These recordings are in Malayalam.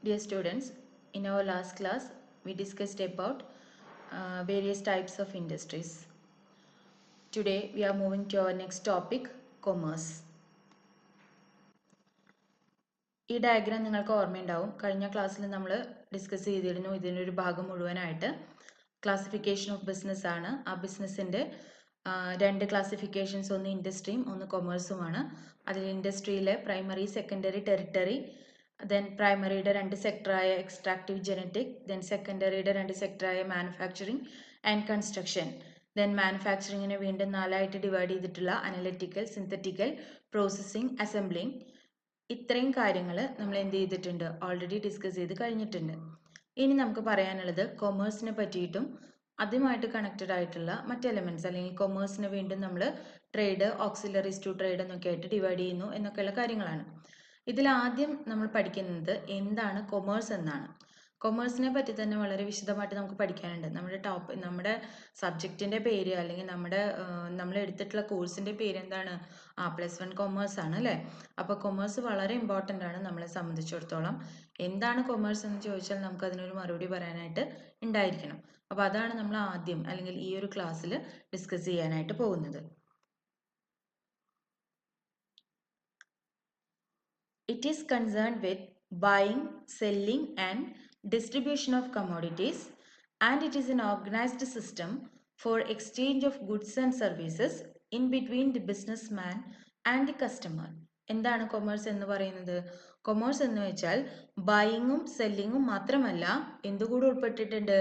Dear students, in our last class, we discussed about various types of industries. Today, we are moving to our next topic, commerce. ഈ ഡയഗ്രാം നിങ്ങൾക്ക് ഓർമ്മയുണ്ടാവും. കഴിഞ്ഞ ക്ലാസ്സിൽ നമ്മൾ ഡിസ്കസ് ചെയ്തിരുന്നു ഇതിനൊരു ഭാഗം മുഴുവനായിട്ട് ക്ലാസിഫിക്കേഷൻ ഓഫ് ബിസിനസ് ആണ്. ആ ബിസിനസ്സിൻ്റെ രണ്ട് ക്ലാസിഫിക്കേഷൻസ്, ഒന്ന് ഇൻഡസ്ട്രിയും ഒന്ന് കൊമേഴ്സുമാണ്. അതിൽ ഇൻഡസ്ട്രിയിലെ പ്രൈമറി, സെക്കൻഡറി, ടെറിട്ടറി, ദെൻ പ്രൈമറിയുടെ രണ്ട് സെക്ടറായ എക്സ്ട്രാക്റ്റീവ് ജെനറ്റിക്, ദെൻ സെക്കൻഡറിയുടെ രണ്ട് സെക്ടറായ മാനുഫാക്ചറിങ് ആൻഡ് കൺസ്ട്രക്ഷൻ, ദെൻ മാനുഫാക്ചറിങ്ങിനെ വീണ്ടും നാലായിട്ട് ഡിവൈഡ് ചെയ്തിട്ടുള്ള അനലിറ്റിക്കൽ, സിന്തറ്റിക്കൽ, പ്രോസസ്സിംഗ്, അസംബ്ലിങ്. ഇത്രയും കാര്യങ്ങൾ നമ്മൾ എന്ത് ചെയ്തിട്ടുണ്ട്, ഓൾറെഡി ഡിസ്കസ് ചെയ്ത് കഴിഞ്ഞിട്ടുണ്ട്. ഇനി നമുക്ക് പറയാനുള്ളത് കൊമേഴ്സിനെ പറ്റിയിട്ടും അതുമായിട്ട് കണക്റ്റഡ് ആയിട്ടുള്ള മറ്റ് എലമെന്റ്സ്, അല്ലെങ്കിൽ കൊമേഴ്സിനെ വീണ്ടും നമ്മൾ ട്രേഡ്, ഓക്സിലറീസ് ടു ട്രേഡ് എന്നൊക്കെ ആയിട്ട് ഡിവൈഡ് ചെയ്യുന്നു എന്നൊക്കെയുള്ള കാര്യങ്ങളാണ്. ഇതിൽ ആദ്യം നമ്മൾ പഠിക്കുന്നത് എന്താണ് കൊമേഴ്സ് എന്നാണ്. കൊമേഴ്സിനെ പറ്റി തന്നെ വളരെ വിശദമായിട്ട് നമുക്ക് പഠിക്കാനുണ്ട്. നമ്മുടെ സബ്ജക്റ്റിന്റെ പേര്, അല്ലെങ്കിൽ നമ്മൾ എടുത്തിട്ടുള്ള കോഴ്സിന്റെ പേര് എന്താണ്? +1 കൊമേഴ്സ് ആണ് അല്ലേ? അപ്പോൾ കൊമേഴ്സ് വളരെ ഇമ്പോർട്ടൻ്റ് ആണ് നമ്മളെ സംബന്ധിച്ചിടത്തോളം. എന്താണ് കൊമേഴ്സ് എന്ന് ചോദിച്ചാൽ നമുക്ക് അതിനൊരു മറുപടി പറയാനായിട്ട് ഉണ്ടായിരിക്കണം. അപ്പോൾ അതാണ് നമ്മൾ ആദ്യം, അല്ലെങ്കിൽ ഈ ഒരു ക്ലാസ്സിൽ ഡിസ്കസ് ചെയ്യാനായിട്ട് പോകുന്നത്. It is concerned with buying, selling and distribution of commodities, and it is an organized system for exchange of goods and services in between the businessman and the customer. എന്താണ് കൊമേഴ്സ് എന്ന് പറയുന്നത്? കൊമേഴ്സ് എന്ന് വെച്ചാൽ ബൈയിങ്ങും സെല്ലിങ്ങും മാത്രമല്ല, എന്തുകൂടി ഉൾപ്പെട്ടിട്ടുണ്ട്?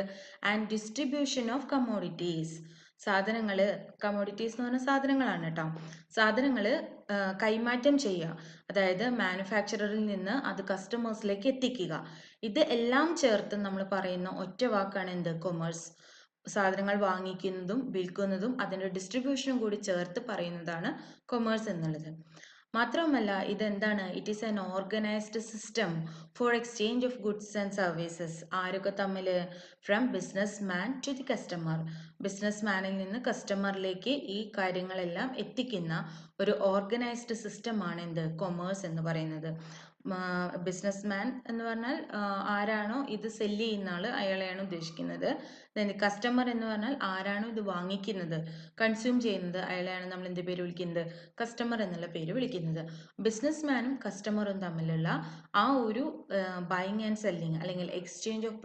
And distribution of commodities. സാധനങ്ങൾ, കമ്മോഡിറ്റീസ് എന്ന് പറഞ്ഞ സാധനങ്ങളാണ് കേട്ടോ. സാധനങ്ങൾ കൈമാറ്റം ചെയ്യുക, അതായത് മാനുഫാക്ചററിൽ നിന്ന് അത് കസ്റ്റമേഴ്സിലേക്ക് എത്തിക്കുക. ഇത് എല്ലാം ചേർത്ത് നമ്മൾ പറയുന്ന ഒറ്റ വാക്കാണ് എന്ത്? കൊമേഴ്സ്. സാധനങ്ങൾ വാങ്ങിക്കുന്നതും വിൽക്കുന്നതും അതിൻ്റെ ഡിസ്ട്രിബ്യൂഷനും കൂടി ചേർത്ത് പറയുന്നതാണ് കൊമേഴ്സ് എന്നുള്ളത്. മാത്രമല്ല ഇതെന്താണ്? It is an organised system for exchange of goods and services. ആരൊക്കെ തമ്മിൽ? From business man to the customer. Business മാനിൽ നിന്ന് കസ്റ്റമറിലേക്ക് ഈ കാര്യങ്ങളെല്ലാം എത്തിക്കുന്ന ഒരു ഓർഗനൈസ്ഡ് സിസ്റ്റമാണ് എന്ത്? കൊമേഴ്സ് എന്ന് പറയുന്നത്. ബിസിനസ് മാൻ എന്ന് പറഞ്ഞാൽ ആരാണോ ഇത് സെല്ല് ചെയ്യുന്ന ആൾ, അയാളെയാണ് ഉദ്ദേശിക്കുന്നത്. കസ്റ്റമർ എന്ന് പറഞ്ഞാൽ ആരാണോ ഇത് വാങ്ങിക്കുന്നത്, കൺസ്യൂം ചെയ്യുന്നത്, അയാളെയാണ് നമ്മൾ എന്ത് പേര് വിളിക്കുന്നത്? കസ്റ്റമർ എന്നുള്ള പേര് വിളിക്കുന്നത്. ബിസിനസ് മാനും കസ്റ്റമറും തമ്മിലുള്ള ആ ഒരു ബൈയിങ് ആൻഡ് സെല്ലിങ്, അല്ലെങ്കിൽ എക്സ്ചേഞ്ച് ഓഫ്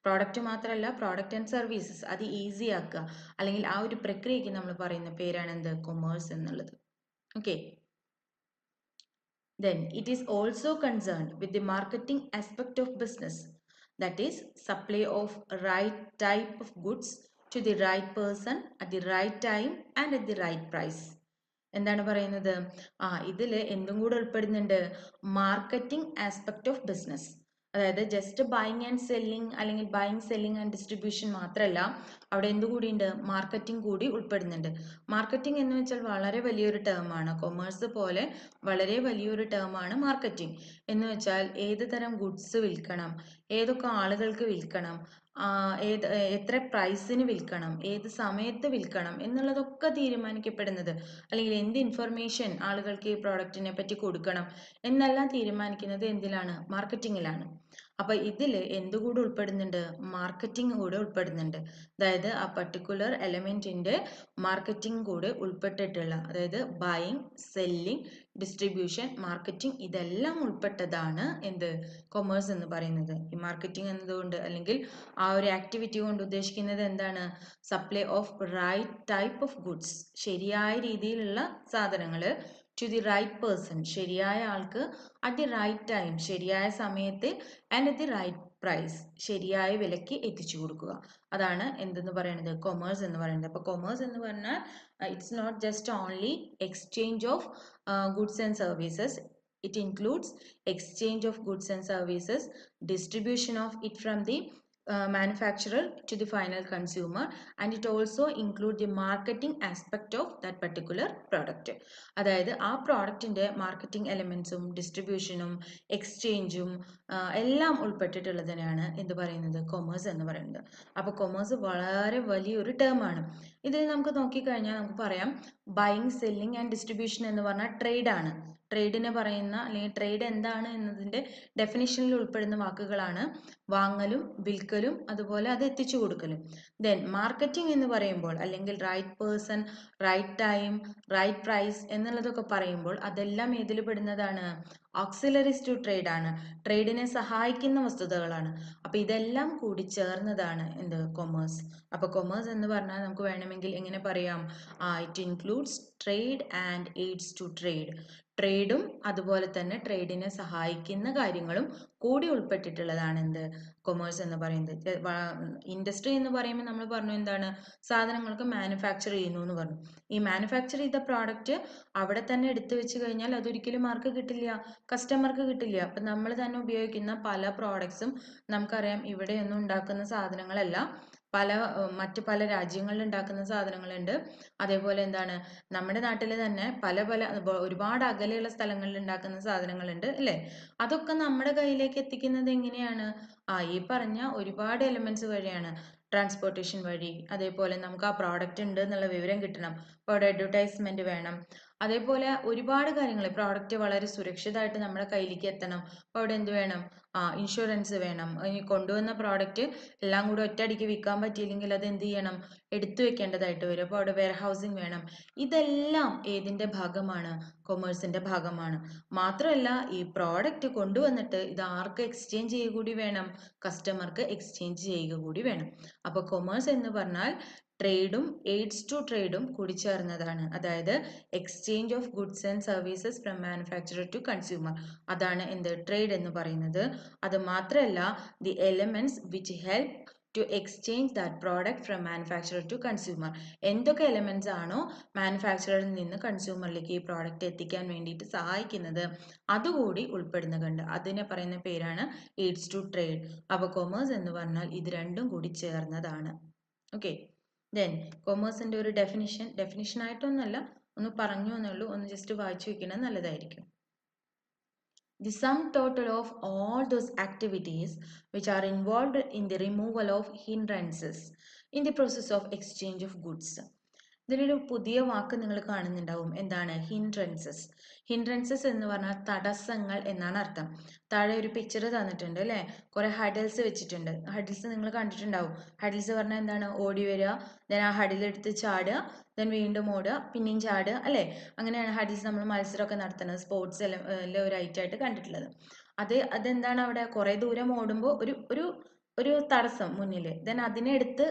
പ്രോഡക്റ്റ് മാത്രമല്ല, പ്രോഡക്റ്റ് ആൻഡ് സർവീസസ്, അത് ഈസി ആക്കുക, അല്ലെങ്കിൽ ആ ഒരു പ്രക്രിയയ്ക്ക് നമ്മൾ പറയുന്ന പേരാണ് എന്ത്? കൊമേഴ്സ് എന്നുള്ളത്. Okay. Then it is also concerned with the marketing aspect of business, that is supply of right type of goods to the right person at the right time and at the right price. എന്താണ് പറയുന്നത്? ഇതിൽ എന്തും കൂടെ ഉൾപ്പെടുന്നുണ്ട്? Marketing aspect of business. അതായത് ജസ്റ്റ് ബൈയിങ് ആൻഡ് സെല്ലിങ്, അല്ലെങ്കിൽ ബൈയിങ്, സെല്ലിങ് ആൻഡ് ഡിസ്ട്രിബ്യൂഷൻ മാത്രമല്ല, അവിടെ എന്തുകൂടിയുണ്ട്? മാർക്കറ്റിംഗ് കൂടി ഉൾപ്പെടുന്നുണ്ട്. മാർക്കറ്റിംഗ് എന്ന് വെച്ചാൽ വളരെ വലിയൊരു ടേമാണ്. കൊമേഴ്സ് പോലെ വളരെ വലിയൊരു ടേമാണ് മാർക്കറ്റിംഗ് എന്ന് വെച്ചാൽ. ഏത് തരം ഗുഡ്സ് വിൽക്കണം, ഏതൊക്കെ ആളുകൾക്ക് വിൽക്കണം, എത്ര പ്രൈസിന് വിൽക്കണം, ഏത് സമയത്ത് വിൽക്കണം എന്നുള്ളതൊക്കെ തീരുമാനിക്കപ്പെടുന്നത്, അല്ലെങ്കിൽ എന്ത് ഇൻഫർമേഷൻ ആളുകൾക്ക് ഈ പ്രോഡക്റ്റിനെ പറ്റി കൊടുക്കണം എന്നെല്ലാം തീരുമാനിക്കുന്നത് എന്തിലാണ്? മാർക്കറ്റിങ്ങിലാണ്. അപ്പൊ ഇതിൽ എന്തുകൂടി ഉൾപ്പെടുന്നുണ്ട്? മാർക്കറ്റിംഗ് കൂടെ ഉൾപ്പെടുന്നുണ്ട്. അതായത് ആ പർട്ടിക്കുലർ എലമെന്റിന്റെ മാർക്കറ്റിംഗ് കൂടെ ഉൾപ്പെട്ടിട്ടുള്ള, അതായത് ബൈയിങ്, സെല്ലിംഗ്, ഡിസ്ട്രിബ്യൂഷൻ, മാർക്കറ്റിംഗ്, ഇതെല്ലാം ഉൾപ്പെട്ടതാണ് എന്ത്? കൊമേഴ്സ് എന്ന് പറയുന്നത്. ഈ മാർക്കറ്റിംഗ് എന്നതുകൊണ്ട്, അല്ലെങ്കിൽ ആ ഒരു ആക്ടിവിറ്റി കൊണ്ട് ഉദ്ദേശിക്കുന്നത് എന്താണ്? Supply of right type of goods, ശരിയായ രീതിയിലുള്ള സാധനങ്ങൾ, ടു ദി റൈറ്റ് പേഴ്സൺ, ശരിയായ ആൾക്ക്, അറ്റ് ദി റൈറ്റ് ടൈം, ശരിയായ സമയത്ത്, and at the right price, ശരിയായ വിലയ്ക്ക് എത്തിച്ചു കൊടുക്കുക. അതാണ് എന്തെന്ന് പറയുന്നത്? കൊമേഴ്സ് എന്ന് പറയുന്നത്. അപ്പോൾ കൊമേഴ്സ് എന്ന് പറഞ്ഞാൽ it's not just only exchange of goods and services. It includes exchange of goods and services, distribution of it from the manufacturer to the final consumer, and it also include the marketing aspect of that particular product. അതായത് ആ പ്രോഡക്റ്റിന്റെ മാർക്കറ്റിംഗ് എലമെന്റ്സും ഡിസ്ട്രിബ്യൂഷനും എക്സ്ചേഞ്ചും എല്ലാം ഉൾപ്പെട്ടിട്ടുള്ളതിനാണ് എന്ത് പറയുന്നത്? കൊമേഴ്സ് എന്ന് പറയുന്നത്. അപ്പോൾ കൊമേഴ്സ് വളരെ വലിയൊരു ടേമാണ്. ഇതിൽ നമുക്ക് നോക്കിക്കഴിഞ്ഞാൽ നമുക്ക് പറയാം, ബൈയിങ്, സെല്ലിംഗ് ആൻഡ് ഡിസ്ട്രിബ്യൂഷൻ എന്ന് പറഞ്ഞാൽ ട്രേഡ് ആണ്. ട്രേഡിനെ പറയുന്ന അല്ലെങ്കിൽ ട്രേഡ് എന്താണ് എന്നതിൻ്റെ ഡെഫിനിഷനിൽ ഉൾപ്പെടുന്ന വാക്കുകളാണ് വാങ്ങലും വിൽക്കലും അതുപോലെ അത് എത്തിച്ചു കൊടുക്കലും. ദെൻ മാർക്കറ്റിംഗ് എന്ന് പറയുമ്പോൾ അല്ലെങ്കിൽ right person, right time, right price എന്നുള്ളതൊക്കെ പറയുമ്പോൾ അതെല്ലാം ഏതിൽ പെടുന്നതാണ്? ഓക്സിലറീസ് ടു ട്രേഡ് ആണ്. ട്രേഡിനെ സഹായിക്കുന്ന വസ്തുതകളാണ്. അപ്പോൾ ഇതെല്ലാം കൂടി ചേർന്നതാണ് എന്ത്? കൊമേഴ്സ്. അപ്പോൾ കൊമേഴ്സ് എന്ന് പറഞ്ഞാൽ നമുക്ക് വേണമെങ്കിൽ എങ്ങനെ പറയാം? It includes trade and aids to trade. ട്രേഡും അതുപോലെ തന്നെ ട്രേഡിനെ സഹായിക്കുന്ന കാര്യങ്ങളും കൂടി ഉൾപ്പെട്ടിട്ടുള്ളതാണ് എന്ത്? കൊമേഴ്സ് എന്ന് പറയുന്നത്. ഇൻഡസ്ട്രി എന്ന് പറയുമ്പോൾ നമ്മൾ പറഞ്ഞു എന്താണ്? സാധനങ്ങൾക്ക് മാനുഫാക്ചർ ചെയ്യുന്നു എന്ന് പറഞ്ഞു. ഈ മാനുഫാക്ചർ ചെയ്ത പ്രോഡക്റ്റ് അവിടെ തന്നെ എടുത്തു വെച്ച് കഴിഞ്ഞാൽ അതൊരിക്കലും ആർക്ക് കിട്ടില്ല? കസ്റ്റമർക്ക് കിട്ടില്ല. അപ്പം നമ്മൾ തന്നെ ഉപയോഗിക്കുന്ന പല പ്രോഡക്ട്സും നമുക്കറിയാം ഇവിടെയൊന്നും ഉണ്ടാക്കുന്ന സാധനങ്ങളല്ല, മറ്റ് പല രാജ്യങ്ങളിൽ ഉണ്ടാക്കുന്ന സാധനങ്ങളുണ്ട്. അതേപോലെ എന്താണ്, നമ്മുടെ നാട്ടിൽ തന്നെ ഒരുപാട് അകലെയുള്ള സ്ഥലങ്ങളിൽ ഉണ്ടാക്കുന്ന സാധനങ്ങളുണ്ട് അല്ലേ? അതൊക്കെ നമ്മുടെ കയ്യിലേക്ക് എത്തിക്കുന്നത് എങ്ങനെയാണ്? ഈ പറഞ്ഞ ഒരുപാട് എലിമെന്റ്സ് വഴിയാണ്. ട്രാൻസ്പോർട്ടേഷൻ വഴി, അതേപോലെ നമുക്ക് ആ പ്രോഡക്റ്റ് ഉണ്ട് എന്നുള്ള വിവരം കിട്ടണം, അപ്പോൾ അവിടെ അഡ്വർടൈസ്മെന്റ് വേണം. അതേപോലെ ഒരുപാട് കാര്യങ്ങൾ, പ്രോഡക്റ്റ് വളരെ സുരക്ഷിതമായിട്ട് നമ്മുടെ കയ്യിലേക്ക് എത്തണം, അപ്പോൾ അവിടെ എന്ത് വേണം? ഇൻഷുറൻസ് വേണം. ഇനി കൊണ്ടുവന്ന പ്രോഡക്റ്റ് എല്ലാം കൂടെ ഒറ്റയടിക്ക് വിൽക്കാൻ പറ്റിയില്ലെങ്കിൽ അത് എന്ത് ചെയ്യണം? എടുത്തു വെക്കേണ്ടതായിട്ട് വരും. അപ്പോൾ അവിടെ വെയർ ഹൗസിങ് വേണം. ഇതെല്ലാം ഏതിൻ്റെ ഭാഗമാണ്? കൊമേഴ്സിൻ്റെ ഭാഗമാണ്. മാത്രമല്ല ഈ പ്രോഡക്റ്റ് കൊണ്ടുവന്നിട്ട് ഇത് ആർക്ക് എക്സ്ചേഞ്ച് ചെയ്യുക കൂടി വേണം? കസ്റ്റമർക്ക് എക്സ്ചേഞ്ച് ചെയ്യുക കൂടി വേണം. അപ്പോൾ കൊമേഴ്സ് എന്ന് പറഞ്ഞാൽ ട്രേഡും എയ്ഡ്സ് ടു ട്രേഡും കൂടി ചേർന്നതാണ്. അതായത് exchange of goods and services from manufacturer to consumer. അതാണ് എന്ത്? ട്രേഡ് എന്ന് പറയുന്നത്. അത് മാത്രമല്ല the elements which help to exchange that product from manufacturer to consumer. എന്തൊക്കെ എലമെന്റ്സ് ആണോ മാനുഫാക്ചററിൽ നിന്ന് കൺസ്യൂമറിലേക്ക് ഈ പ്രോഡക്റ്റ് എത്തിക്കാൻ വേണ്ടിയിട്ട് സഹായിക്കുന്നത് അതുകൂടി ഉൾപ്പെടുന്നുണ്ട്. അതിനെ പറയുന്ന പേരാണ് എയ്ഡ്സ് ടു ട്രേഡ്. അപ്പോൾ കൊമേഴ്സ് എന്ന് പറഞ്ഞാൽ ഇത് രണ്ടും കൂടി ചേർന്നതാണ്. ഓക്കെ, ദെൻ കൊമേഴ്സിൻ്റെ ഒരു ഡെഫിനിഷൻ ആയിട്ടൊന്നുമല്ല, ഒന്ന് പറഞ്ഞു എന്നുള്ളൂ, ഒന്ന് ജസ്റ്റ് വായിച്ചു വെക്കുന്നത് നല്ലതായിരിക്കും. The sum total of all those activities which are involved in the removal of hindrances in the process of exchange of goods. ഇതിലൊരു പുതിയ വാക്ക് നിങ്ങൾ കാണുന്നുണ്ടാവും. എന്താണ്? ഹിൻഡ്രൻസസ്. ഹിൻഡ്രൻസസ് എന്ന് പറഞ്ഞാൽ തടസ്സങ്ങൾ എന്നാണ് അർത്ഥം. താഴെ ഒരു പിക്ചർ തന്നിട്ടുണ്ട് അല്ലേ? കുറെ ഹഡിൽസ് വെച്ചിട്ടുണ്ട്. ഹഡിൽസ് നിങ്ങൾ കണ്ടിട്ടുണ്ടാവും. ഹഡിൽസ് പറഞ്ഞാൽ എന്താണ്? ഓടി വരിക, ദെൻ ആ ഹഡിലെടുത്ത് ചാടുക, ദെൻ വീണ്ടും ഓടുക, പിന്നെയും ചാടുക അല്ലേ? അങ്ങനെയാണ് ഹഡിൽസ് നമ്മൾ മത്സരമൊക്കെ നടത്തുന്നത്, സ്പോർട്സ് എല്ലാം ഒരു ഐറ്റമായിട്ട് കണ്ടിട്ടുള്ളത്. അതെന്താണ്? അവിടെ കുറെ ദൂരം ഓടുമ്പോൾ ഒരു ഒരു തടസ്സം മുന്നിൽ, ദെൻ അതിനെടുത്ത്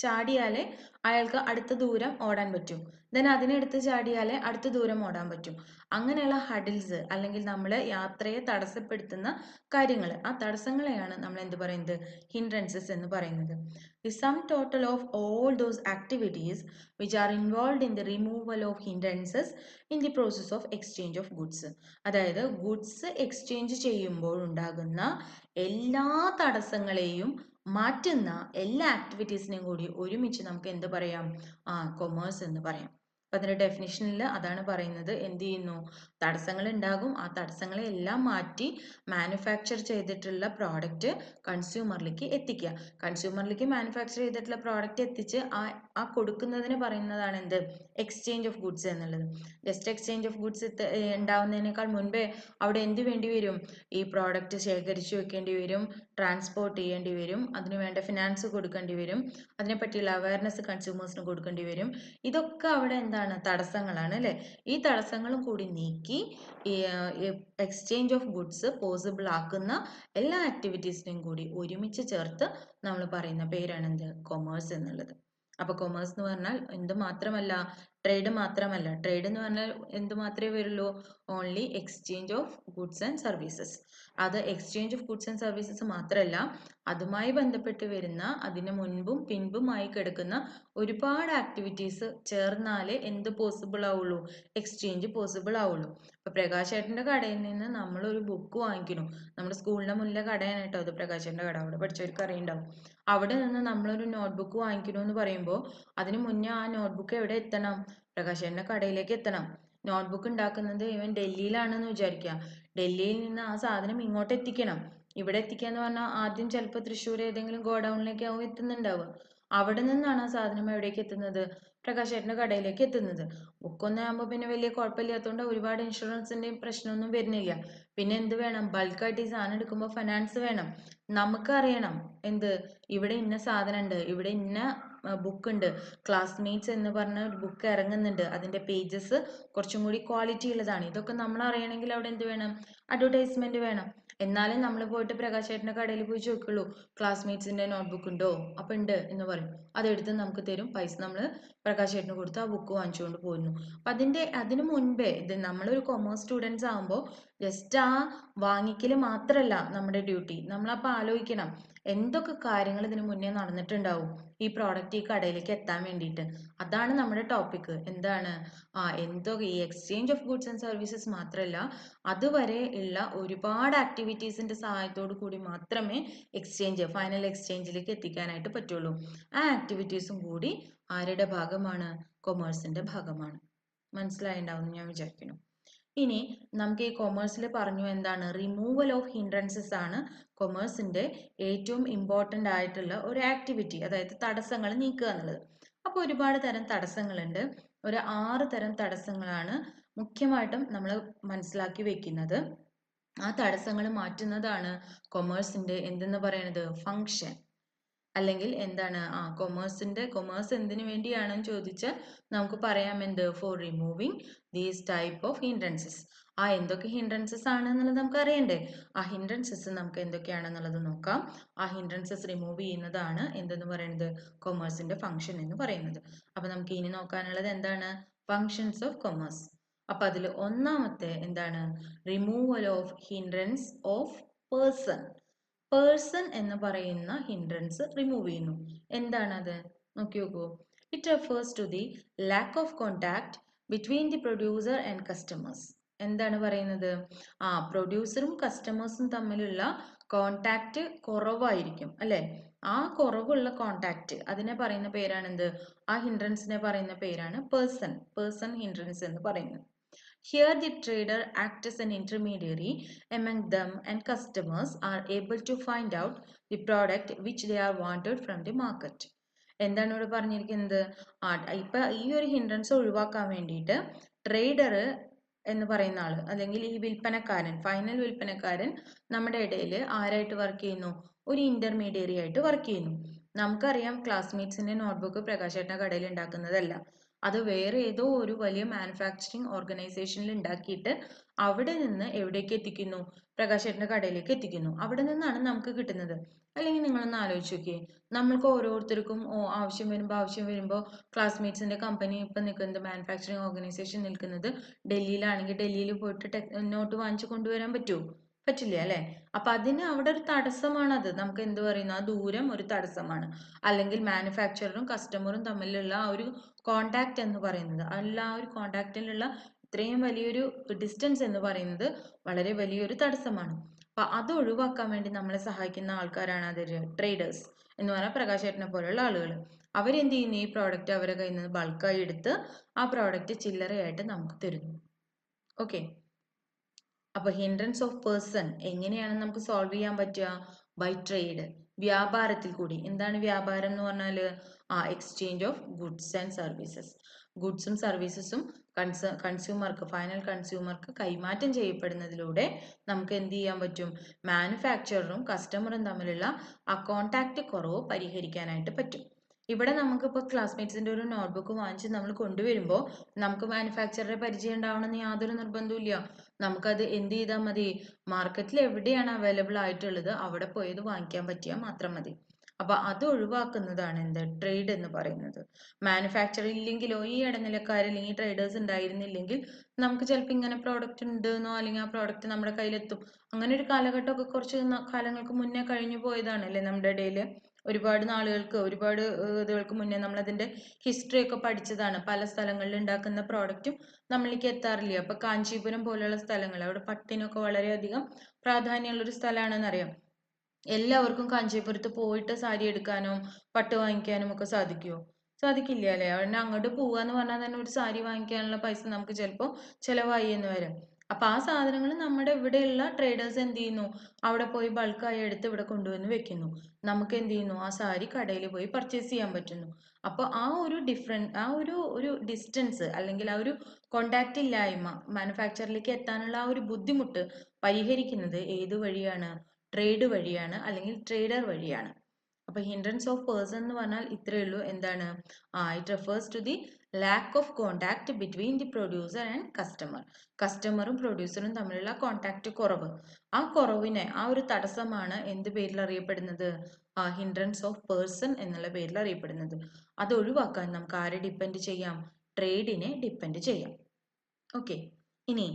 ചാടിയാലേ അയാൾക്ക് അടുത്ത ദൂരം ഓടാൻ പറ്റും. ദെൻ അതിനെടുത്ത് ചാടിയാലേ അടുത്ത ദൂരം ഓടാൻ പറ്റും. അങ്ങനെയുള്ള ഹഡിൽസ് അല്ലെങ്കിൽ നമ്മളെ യാത്രയെ തടസ്സപ്പെടുത്തുന്ന കാര്യങ്ങൾ, ആ തടസ്സങ്ങളെയാണ് നമ്മൾ എന്ത് പറയുന്നത്? ഹിൻഡ്രൻസസ് എന്ന് പറയുന്നത്. The sum total of all those activities which are involve in the removal of hindrances in the process of exchange of goods. അതായത് ഗുഡ്സ് എക്സ്ചേഞ്ച് ചെയ്യുമ്പോൾ ഉണ്ടാകുന്ന എല്ലാ തടസ്സങ്ങളെയും മാറ്റുന്ന എല്ലാ ആക്ടിവിറ്റീസിനെയും കൂടി ഒരുമിച്ച് നമുക്ക് എന്ത് പറയാം? കൊമേഴ്സ് എന്ന് പറയാം. അപ്പം അതിൻ്റെ ഡെഫിനിഷനിൽ അതാണ് പറയുന്നത്. എന്ത് ചെയ്യുന്നു? തടസ്സങ്ങൾ ഉണ്ടാകും, ആ തടസ്സങ്ങളെ എല്ലാം മാറ്റി മാനുഫാക്ചർ ചെയ്തിട്ടുള്ള പ്രോഡക്റ്റ് കൺസ്യൂമറിലേക്ക് എത്തിക്കുക. കൺസ്യൂമറിലേക്ക് മാനുഫാക്ചർ ചെയ്തിട്ടുള്ള പ്രോഡക്റ്റ് എത്തിച്ച് ആ കൊടുക്കുന്നതിന് പറയുന്നതാണ് എന്ത്? എക്സ്ചേഞ്ച് ഓഫ് ഗുഡ്സ് എന്നുള്ളത്. ജസ്റ്റ് എക്സ്ചേഞ്ച് ഓഫ് ഗുഡ്സ് ഉണ്ടാവുന്നതിനേക്കാൾ മുൻപേ അവിടെ എന്ത് വേണ്ടി വരും? ഈ പ്രോഡക്റ്റ് ശേഖരിച്ചു വെക്കേണ്ടി വരും, ട്രാൻസ്പോർട്ട് ചെയ്യേണ്ടി വരും, അതിന് വേണ്ട ഫിനാൻസ് കൊടുക്കേണ്ടി വരും, അതിനെപ്പറ്റിയുള്ള അവയർനെസ് കൺസ്യൂമേഴ്സിന് കൊടുക്കേണ്ടി വരും. ഇതൊക്കെ അവിടെ എന്താണ്? തടസ്സങ്ങളാണ് അല്ലേ? ഈ തടസ്സങ്ങളും കൂടി നീക്കി ഈ എക്സ്ചേഞ്ച് ഓഫ് ഗുഡ്സ് പോസിബിൾ ആക്കുന്ന എല്ലാ ആക്ടിവിറ്റീസിനെയും കൂടി ഒരുമിച്ച് ചേർത്ത് നമ്മൾ പറയുന്ന പേരാണ് എന്ത്? കൊമേഴ്സ് എന്നുള്ളത്. അപ്പോൾ കൊമേഴ്സ് എന്ന് പറഞ്ഞാൽ എന്ത് മാത്രമല്ല? ട്രേഡ് മാത്രമല്ല. ട്രേഡ് എന്ന് പറഞ്ഞാൽ എന്ത് മാത്രമേ വരുള്ളൂ? Only exchange of goods and services. അത് exchange of goods and services മാത്രമല്ല, അതുമായി ബന്ധപ്പെട്ട് വരുന്ന അതിന് മുൻപും പിൻപുമായി കിടക്കുന്ന ഒരുപാട് ആക്ടിവിറ്റീസ് ചേർന്നാലേ എന്ത് പോസിബിൾ ആവുള്ളൂ? എക്സ്ചേഞ്ച് പോസിബിൾ ആവുള്ളൂ. ഇപ്പൊ പ്രകാശ് ചേട്ടൻ്റെ കടയിൽ നിന്ന് നമ്മളൊരു ബുക്ക് വാങ്ങിക്കുന്നു. നമ്മുടെ സ്കൂളിന്റെ മുന്നിലെ കടയാണ് കേട്ടോ അത്, പ്രകാശ് ചേട്ടൻ്റെ കട, അവിടെ പഠിച്ചവർക്ക് അറിയുണ്ടാവും. അവിടെ നിന്ന് നമ്മളൊരു നോട്ട്ബുക്ക് വാങ്ങിക്കുന്നു എന്ന് പറയുമ്പോൾ അതിന് മുന്നേ ആ നോട്ട്ബുക്ക് എവിടെ എത്തണം? പ്രകാശ് ചേട്ടൻ്റെ കടയിലേക്ക് എത്തണം. നോട്ട്ബുക്ക് ഉണ്ടാക്കുന്നത് ഇവൻ ഡൽഹിയിലാണെന്ന് വിചാരിക്കുക. ഡൽഹിയിൽ നിന്ന് ആ സാധനം ഇങ്ങോട്ട് എത്തിക്കണം. ഇവിടെ എത്തിക്കുക എന്ന് പറഞ്ഞാൽ ആദ്യം ചിലപ്പോൾ തൃശ്ശൂർ ഏതെങ്കിലും ഗോഡൗണിലേക്ക് ആവും എത്തുന്നുണ്ടാവുക. അവിടെ നിന്നാണ് ആ സാധനം എവിടേക്ക് എത്തുന്നത്? പ്രകാശേട്ടൻ്റെ കടയിലേക്ക് എത്തുന്നത്. ബുക്കൊന്നും ആകുമ്പോൾ പിന്നെ വലിയ കുഴപ്പമില്ലാത്തതുകൊണ്ട് ഒരുപാട് ഇൻഷുറൻസിൻ്റെയും പ്രശ്നമൊന്നും വരുന്നില്ല. പിന്നെ എന്ത് വേണം, ബൾക്കായിട്ട് ഈ സാധനം എടുക്കുമ്പോൾ ഫിനാൻസ് വേണം. നമുക്കറിയണം എന്ത്, ഇവിടെ ഇന്ന സാധനം ഉണ്ട്, ഇവിടെ ഇന്ന ബുക്ക് ഉണ്ട്, ക്ലാസ്മേറ്റ്സ് എന്ന് പറഞ്ഞ ഒരു ബുക്ക് ഇറങ്ങുന്നുണ്ട്, അതിൻ്റെ പേജസ് കുറച്ചും കൂടി ക്വാളിറ്റി ഉള്ളതാണ്. ഇതൊക്കെ നമ്മൾ അറിയണമെങ്കിൽ അവിടെ എന്ത് വേണം, അഡ്വർടൈസ്മെന്റ് വേണം. എന്നാലും നമ്മൾ പോയിട്ട് പ്രകാശേട്ടൻ്റെ കടയിൽ പോയി ചോദിക്കുള്ളൂ, ക്ലാസ്മേറ്റ്സിൻ്റെ നോട്ട്ബുക്ക് ഉണ്ടോ? അപ്പം ഉണ്ട് എന്ന് പറയും. അതെടുത്ത് നമുക്ക് തരും, പൈസ നമ്മൾ പ്രകാശേട്ടന് കൊടുത്ത് ആ ബുക്ക് വാങ്ങിച്ചുകൊണ്ട് പോരുന്നു. അപ്പം അതിന് മുൻപേ ഇത് നമ്മളൊരു കൊമേഴ്സ് സ്റ്റുഡൻസ് ആകുമ്പോൾ ജസ്റ്റ് ആ വാങ്ങിക്കൽ മാത്രമല്ല നമ്മുടെ ഡ്യൂട്ടി. നമ്മളപ്പോൾ ആലോചിക്കണം എന്തൊക്കെ കാര്യങ്ങൾ ഇതിന് മുന്നേ നടന്നിട്ടുണ്ടാവും ഈ പ്രോഡക്റ്റ് ഈ കടയിലേക്ക് എത്താൻ വേണ്ടിയിട്ട്. അതാണ് നമ്മുടെ ടോപ്പിക്. എന്താണ്, എന്തൊക്കെ ഈ exchange of goods and services മാത്രമല്ല, അതുവരെ ഉള്ള ഒരുപാട് ആക്ടിവിറ്റീസിന്റെ സഹായത്തോടു കൂടി മാത്രമേ ഫൈനൽ എക്സ്ചേഞ്ചിലേക്ക് എത്തിക്കാനായിട്ട് പറ്റുള്ളൂ. ആ ആക്ടിവിറ്റീസും കൂടി ആരുടെ ഭാഗമാണ്, കൊമേഴ്സിന്റെ ഭാഗമാണ്. മനസ്സിലായിണ്ടാവും ഞാൻ വിചാരിക്കുന്നു. ഇനി നമുക്ക് ഈ കൊമേഴ്സിൽ പറഞ്ഞു എന്താണ്, റിമൂവൽ ഓഫ് ഹിൻഡ്രൻസസ് ആണ് കൊമേഴ്സിന്റെ ഏറ്റവും ഇമ്പോർട്ടൻ്റ് ആയിട്ടുള്ള ഒരു ആക്ടിവിറ്റി, അതായത് തടസ്സങ്ങൾ നീക്കുക എന്നുള്ളത്. അപ്പോൾ ഒരുപാട് തരം തടസ്സങ്ങളുണ്ട്. ഒരു 6 തരം തടസ്സങ്ങളാണ് മുഖ്യമായിട്ടും നമ്മൾ മനസ്സിലാക്കി വെക്കുന്നത്. ആ തടസ്സങ്ങൾ മാറ്റുന്നതാണ് കൊമേഴ്സിന്റെ എന്തെന്ന് പറയുന്നത്, ഫങ്ഷൻ. അല്ലെങ്കിൽ എന്താണ്, കൊമേഴ്സ് എന്തിനു വേണ്ടിയാണെന്ന് ചോദിച്ചാൽ നമുക്ക് പറയാം എന്ത്, four removing these type of hindrances. എന്തൊക്കെ ഹിൻഡ്രൻസസ് ആണ് എന്നുള്ളത് നമുക്ക് അറിയണ്ടേ. ആ ഹിൻഡ്രൻസസ് നമുക്ക് എന്തൊക്കെയാണെന്നുള്ളത് നോക്കാം. ആ ഹിൻഡ്രൻസസ് റിമൂവ് ചെയ്യുന്നതാണ് എന്തെന്ന് പറയുന്നത്, കൊമേഴ്സിന്റെ ഫങ്ഷൻ എന്ന് പറയുന്നത്. അപ്പൊ നമുക്ക് ഇനി നോക്കാനുള്ളത് എന്താണ്, ഫങ്ഷൻസ് ഓഫ് കൊമേഴ്സ്. അപ്പൊ അതിൽ ഒന്നാമത്തെ എന്താണ്, removal of hindrance of person. Person എന്ന് പറയുന്ന ഹിൻഡ്രൻസ് റിമൂവ് ചെയ്യുന്നു. എന്താണത് നോക്കി നോക്കൂ. It refers to the lack of contact between the producer and customers. എന്താണ് പറയുന്നത്, പ്രൊഡ്യൂസറും കസ്റ്റമേഴ്സും തമ്മിലുള്ള കോണ്ടാക്ട് കുറവായിരിക്കും അല്ലെ. ആ കുറവുള്ള കോണ്ടാക്ട് അതിനെ പറയുന്ന പേരാണ് എന്ത്, ആ ഹിൻഡ്രൻസിനെ പറയുന്ന പേരാണ് പേഴ്സൺ ഹിൻഡ്രൻസ് എന്ന് പറയുന്നത്. Here the trader acts as an intermediary among them and customers are able to find out the product which they are wanted from the market. എന്താണ് ഇവിടെ പറഞ്ഞിരിക്കുന്നത്, ഇപ്പൊ ഈ ഒരു ഹിൻഡ്രൻസ് ഒഴിവാക്കാൻ വേണ്ടിയിട്ട് ട്രേഡർ എന്ന് പറയുന്ന ആള് അല്ലെങ്കിൽ ഈ വിൽപ്പനക്കാരൻ, ഫൈനൽ വിൽപ്പനക്കാരൻ നമ്മുടെ ഇടയിൽ ആരായിട്ട് വർക്ക് ചെയ്യുന്നു, ഒരു ഇന്റർമീഡിയറി ആയിട്ട് വർക്ക് ചെയ്യുന്നു. നമുക്കറിയാം ക്ലാസ്മേറ്റ്സിന്റെ നോട്ട്ബുക്ക് പ്രകാശേട്ടൻ്റെ കടയിൽ ഉണ്ടാക്കുന്നതല്ല, അത് വേറെ ഏതോ ഒരു വലിയ മാനുഫാക്ചറിങ് ഓർഗനൈസേഷനിൽ ഉണ്ടാക്കിയിട്ട് അവിടെ നിന്ന് എവിടേക്ക് എത്തിക്കുന്നു, പ്രകാശേട്ടൻ്റെ കടയിലേക്ക് എത്തിക്കുന്നു. അവിടെ നിന്നാണ് നമുക്ക് കിട്ടുന്നത്. അല്ലെങ്കിൽ നിങ്ങളൊന്ന് ആലോചിച്ച് നോക്കിയേ, നമ്മൾക്ക് ഓരോരുത്തർക്കും ആവശ്യം വരുമ്പോൾ ക്ലാസ്മേറ്റ്സിന്റെ കമ്പനി ഇപ്പം നിൽക്കുന്നത്, മാനുഫാക്ചറിങ് ഓർഗനൈസേഷൻ നിൽക്കുന്നത് ഡൽഹിയിലാണെങ്കിൽ ഡൽഹിയിൽ പോയിട്ട് നോട്ട് വാങ്ങിച്ചു കൊണ്ടുവരാൻ പറ്റുമോ? പറ്റില്ല അല്ലെ. അപ്പൊ അതിന് അവിടെ ഒരു തടസ്സമാണത്. നമുക്ക് എന്ത് പറയുന്നു, ആ ദൂരം ഒരു തടസ്സമാണ്. അല്ലെങ്കിൽ മാനുഫാക്ചററും കസ്റ്റമറും തമ്മിലുള്ള ആ ഒരു കോണ്ടാക്ട് എന്ന് പറയുന്നത്, അല്ല ആ ഒരു കോണ്ടാക്റ്റിലുള്ള ഇത്രയും വലിയൊരു ഡിസ്റ്റൻസ് എന്ന് പറയുന്നത് വളരെ വലിയൊരു തടസ്സമാണ്. അപ്പൊ അത് ഒഴിവാക്കാൻ വേണ്ടി നമ്മളെ സഹായിക്കുന്ന ആൾക്കാരാണ് അത് ട്രേഡേഴ്സ് എന്ന് പറഞ്ഞാൽ പ്രകാശേട്ടനെ പോലെയുള്ള ആളുകൾ. അവരെന്ത് ചെയ്യുന്നു, ഈ പ്രോഡക്റ്റ് അവരെ കയ്യിൽ നിന്ന് ബൾക്കായി എടുത്ത് ആ പ്രോഡക്റ്റ് ചില്ലറയായിട്ട് നമുക്ക് തരുന്നു. ഓക്കെ. അപ്പൊ ഹിൻഡ്രൻസ് ഓഫ് പേഴ്സൺ എങ്ങനെയാണ് നമുക്ക് സോൾവ് ചെയ്യാൻ പറ്റുക, ബൈ ട്രേഡ്, വ്യാപാരത്തിൽ കൂടി. എന്താണ് വ്യാപാരം എന്ന് പറഞ്ഞാൽ, exchange of goods and services. ഗുഡ്സും സർവീസസും ഫൈനൽ കൺസ്യൂമർക്ക് കൈമാറ്റം ചെയ്യപ്പെടുന്നതിലൂടെ നമുക്ക് എന്ത് ചെയ്യാൻ പറ്റും, മാനുഫാക്ചററും കസ്റ്റമറും തമ്മിലുള്ള ആ കോണ്ടാക്ട് കുറവ് പരിഹരിക്കാനായിട്ട് പറ്റും. ഇവിടെ നമുക്കിപ്പോൾ ക്ലാസ്മേറ്റ്സിന്റെ ഒരു നോട്ട്ബുക്ക് വാങ്ങിച്ച് നമ്മൾ കൊണ്ടുവരുമ്പോൾ നമുക്ക് മാനുഫാക്ചററെ പരിചയം ഉണ്ടാവണമെന്ന് യാതൊരു നിർബന്ധവും. നമുക്കത് എന്ത് ചെയ്താൽ മതി, മാർക്കറ്റിൽ എവിടെയാണ് അവൈലബിൾ ആയിട്ടുള്ളത് അവിടെ പോയത് വാങ്ങിക്കാൻ പറ്റിയാൽ മാത്രം മതി. അപ്പൊ അത് ഒഴിവാക്കുന്നതാണ് എന്ത്, ട്രേഡ് എന്ന് പറയുന്നത്. മാനുഫാക്ചർ ഇല്ലെങ്കിലോ, ഈ ഇടനിലക്കാരില്ലെങ്കിൽ ട്രേഡേഴ്സ് ഉണ്ടായിരുന്നില്ലെങ്കിൽ നമുക്ക് ചിലപ്പോൾ ഇങ്ങനെ പ്രോഡക്റ്റ് ഉണ്ടെന്നോ അല്ലെങ്കിൽ ആ പ്രോഡക്റ്റ് നമ്മുടെ കയ്യിലെത്തും. അങ്ങനെ ഒരു കാലഘട്ടമൊക്കെ കുറച്ച് കാലങ്ങൾക്ക് മുന്നേ കഴിഞ്ഞു പോയതാണ് അല്ലേ നമ്മുടെ ഇടയിൽ. ഒരുപാട് ഇതുകൾക്ക് മുന്നേ നമ്മളതിന്റെ ഹിസ്റ്ററി ഒക്കെ പഠിച്ചതാണ്. പല സ്ഥലങ്ങളിൽ ഉണ്ടാക്കുന്ന പ്രോഡക്റ്റും നമ്മളിലേക്ക് എത്താറില്ല. അപ്പൊ കാഞ്ചീപുരം പോലെയുള്ള സ്ഥലങ്ങൾ, അവിടെ പട്ടിനൊക്കെ വളരെയധികം പ്രാധാന്യമുള്ള ഒരു സ്ഥലമാണെന്ന് അറിയാം. എല്ലാവർക്കും കാഞ്ചീപുരത്ത് പോയിട്ട് സാരി എടുക്കാനും പട്ട് വാങ്ങിക്കാനും ഒക്കെ സാധിക്കുമോ? സാധിക്കില്ല അല്ലേ. അവിടെ അങ്ങോട്ട് പോവാന്ന് പറഞ്ഞാൽ തന്നെ ഒരു സാരി വാങ്ങിക്കാനുള്ള പൈസ നമുക്ക് ചിലപ്പോൾ ചിലവായി എന്ന് വരാം. അപ്പൊ ആ സാധനങ്ങൾ നമ്മുടെ ഇവിടെയുള്ള ട്രേഡേഴ്സ് എന്ത് ചെയ്യുന്നു, അവിടെ പോയി ബൾക്കായി എടുത്ത് ഇവിടെ കൊണ്ടുവന്ന് വെക്കുന്നു. നമുക്ക് എന്ത് ചെയ്യുന്നു, ആ സാരി കടയിൽ പോയി പർച്ചേസ് ചെയ്യാൻ പറ്റുന്നു. അപ്പോൾ ആ ഒരു ഒരു ഡിസ്റ്റൻസ് അല്ലെങ്കിൽ ആ ഒരു കോണ്ടാക്റ്റ് ഇല്ലായ്മ, മാനുഫാക്ചറിലേക്ക് എത്താനുള്ള ആ ഒരു ബുദ്ധിമുട്ട് പരിഹരിക്കുന്നത് ഏത് വഴിയാണ്? ട്രേഡ് വഴിയാണ്, അല്ലെങ്കിൽ ട്രേഡർ വഴിയാണ്. അപ്പൊ ഹിൻഡ്രൻസ് ഓഫ് പേഴ്സൺ എന്ന് പറഞ്ഞാൽ ഇത്രയേ ഉള്ളൂ. എന്താണ്? It refers to the lack of contact between the producer and customer. കസ്റ്റമറും പ്രൊഡ്യൂസറും തമ്മിലുള്ള കോണ്ടാക്ട് കുറവ്. ആ കുറവിനെ, ആ ഒരു തടസ്സമാണ് എന്ത് പേരിൽ അറിയപ്പെടുന്നത്? ഹിൻഡ്രൻസ് ഓഫ് പേഴ്സൺ എന്നുള്ള പേരിൽ അറിയപ്പെടുന്നത്. അത് ഒഴിവാക്കാൻ നമുക്ക് ആരെ ഡിപ്പെൻഡ് ചെയ്യാം? ട്രേഡിനെ ഡിപ്പെൻഡ് ചെയ്യാം. ഓക്കെ. ഇനി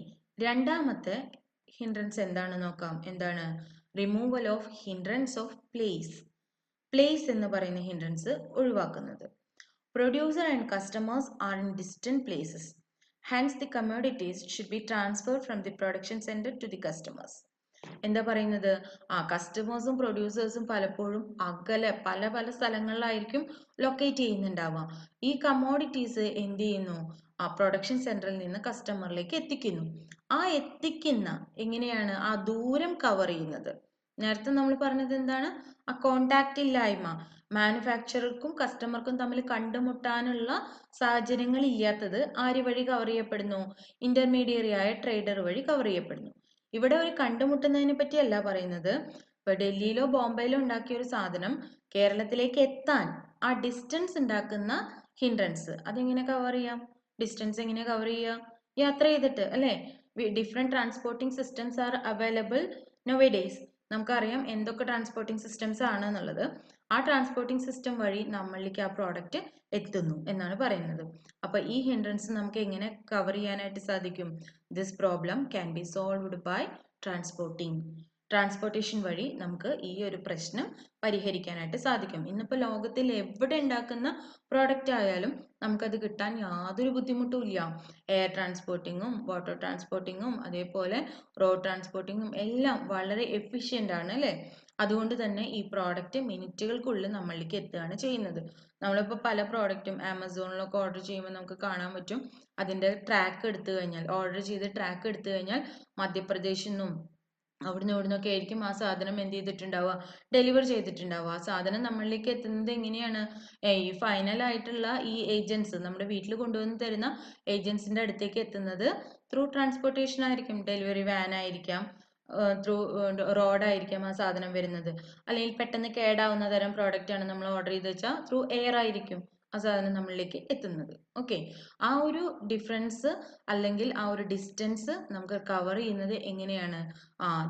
രണ്ടാമത്തെ ഹിൻഡ്രൻസ് എന്താണെന്ന് നോക്കാം. എന്താണ്? Removal of hindrance of place. Place എന്ന് പറയുന്ന ഹിൻഡ്രൻസ് ഒഴിവാക്കുന്നത്. Producer and customers are in distant places. Hence, the commodities should be transferred from the production center to the customers. എന്താ പറയുന്നത്? കസ്റ്റമേഴ്സും പ്രൊഡ്യൂസേഴ്സും പലപ്പോഴും അകലെ പല പല സ്ഥലങ്ങളിലായിരിക്കും ലൊക്കേറ്റ് ചെയ്യുന്നുണ്ടാവുക. ഈ കമ്മോഡിറ്റീസ് എന്ത് ചെയ്യുന്നു? പ്രൊഡക്ഷൻ സെന്ററിൽ നിന്ന് കസ്റ്റമറിലേക്ക് എത്തിക്കുന്നു. എത്തിക്കുന്ന എങ്ങനെയാണ്? ദൂരം കവർ ചെയ്യുന്നത്. നേരത്തെ നമ്മൾ പറഞ്ഞത് എന്താണ്? കോണ്ടാക്റ്റ് ഇല്ലായ്മ, മാനുഫാക്ചറർക്കും കസ്റ്റമർക്കും തമ്മിൽ കണ്ടുമുട്ടാനുള്ള സാഹചര്യങ്ങൾ ഇല്ലാത്തത് ആര് വഴി കവർ ചെയ്യപ്പെടുന്നു? ഇന്റർമീഡിയറി ആയ ട്രേഡർ വഴി കവർ ചെയ്യപ്പെടുന്നു. ഇവിടെ ഒരു കണ്ടുമുട്ടുന്നതിനെ പറ്റിയല്ല പറയുന്നത്. ഇപ്പൊ ഡൽഹിയിലോ ബോംബെയിലോ ഉണ്ടാക്കിയ ഒരു സാധനം കേരളത്തിലേക്ക് എത്താൻ ആ ഡിസ്റ്റൻസ് ഉണ്ടാക്കുന്ന ഹിൻഡ്രൻസ് അതെങ്ങനെ കവർ ചെയ്യാം? ഡിസ്റ്റൻസ് എങ്ങനെ കവർ ചെയ്യുക? യാത്ര ചെയ്തിട്ട് അല്ലേ? Different transporting systems are available nowadays. നമുക്കറിയാം എന്തൊക്കെ ട്രാൻസ്പോർട്ടിംഗ് സിസ്റ്റംസ് ആണ് എന്നുള്ളത്. ആ ട്രാൻസ്പോർട്ടിംഗ് സിസ്റ്റം വഴി നമ്മളിലേക്ക് ആ പ്രോഡക്റ്റ് എത്തുന്നു എന്നാണ് പറയുന്നത്. അപ്പൊ ഈ ഹിൻഡ്രൻസ് നമുക്ക് എങ്ങനെ കവർ ചെയ്യാനായിട്ട് സാധിക്കും? This problem can be solved by transportation വഴി നമുക്ക് ഈ ഒരു പ്രശ്നം പരിഹരിക്കാനായിട്ട് സാധിക്കും. ഇന്നിപ്പോൾ ലോകത്തിൽ എവിടെ ഉണ്ടാക്കുന്ന പ്രോഡക്റ്റ് ആയാലും നമുക്കത് കിട്ടാൻ യാതൊരു ബുദ്ധിമുട്ടും ഇല്ല. എയർ ട്രാൻസ്പോർട്ടിങ്ങും വാട്ടർ ട്രാൻസ്പോർട്ടിങ്ങും അതേപോലെ റോഡ് ട്രാൻസ്പോർട്ടിങ്ങും എല്ലാം വളരെ എഫിഷ്യൻ്റ് ആണ് അല്ലേ? അതുകൊണ്ട് തന്നെ ഈ പ്രോഡക്റ്റ് മിനിറ്റുകൾക്കുള്ളിൽ നമ്മളിലേക്ക് എത്തുകയാണ് ചെയ്യുന്നത്. നമ്മളിപ്പോൾ പല പ്രോഡക്റ്റും ആമസോണിലൊക്കെ ഓർഡർ ചെയ്യുമ്പോൾ നമുക്ക് കാണാൻ പറ്റും. അതിൻ്റെ ട്രാക്ക് എടുത്തു കഴിഞ്ഞാൽ, ഓർഡർ ചെയ്ത് ട്രാക്ക് എടുത്തു കഴിഞ്ഞാൽ മധ്യപ്രദേശിൽ നിന്നും അവിടുന്ന് ഇവിടുന്നൊക്കെ ആയിരിക്കും ആ സാധനം എന്ത് ചെയ്തിട്ടുണ്ടാവുക? ഡെലിവർ ചെയ്തിട്ടുണ്ടാവുക. ആ സാധനം നമ്മളിലേക്ക് എത്തുന്നത് എങ്ങനെയാണ്? ഈ ഫൈനൽ ആയിട്ടുള്ള ഈ ഏജൻസ് നമ്മുടെ വീട്ടിൽ കൊണ്ടുവന്ന് തരുന്ന ഏജൻസിന്റെ അടുത്തേക്ക് എത്തുന്നത് ത്രൂ ട്രാൻസ്പോർട്ടേഷൻ ആയിരിക്കും. ഡെലിവറി വാൻ ആയിരിക്കാം, ത്രൂ റോഡായിരിക്കാം ആ സാധനം വരുന്നത്. അല്ലെങ്കിൽ പെട്ടെന്ന് കേടാവുന്ന തരം പ്രോഡക്റ്റ് ആണ് നമ്മൾ ഓർഡർ ചെയ്ത് വെച്ചാൽ ത്രൂ എയർ ആയിരിക്കും ആ സാധനം നമ്മളിലേക്ക് എത്തുന്നത്. ഓക്കെ. ആ ഒരു ഡിഫറൻസ് അല്ലെങ്കിൽ ആ ഒരു ഡിസ്റ്റൻസ് നമുക്ക് കവർ ചെയ്യുന്നത് എങ്ങനെയാണ്?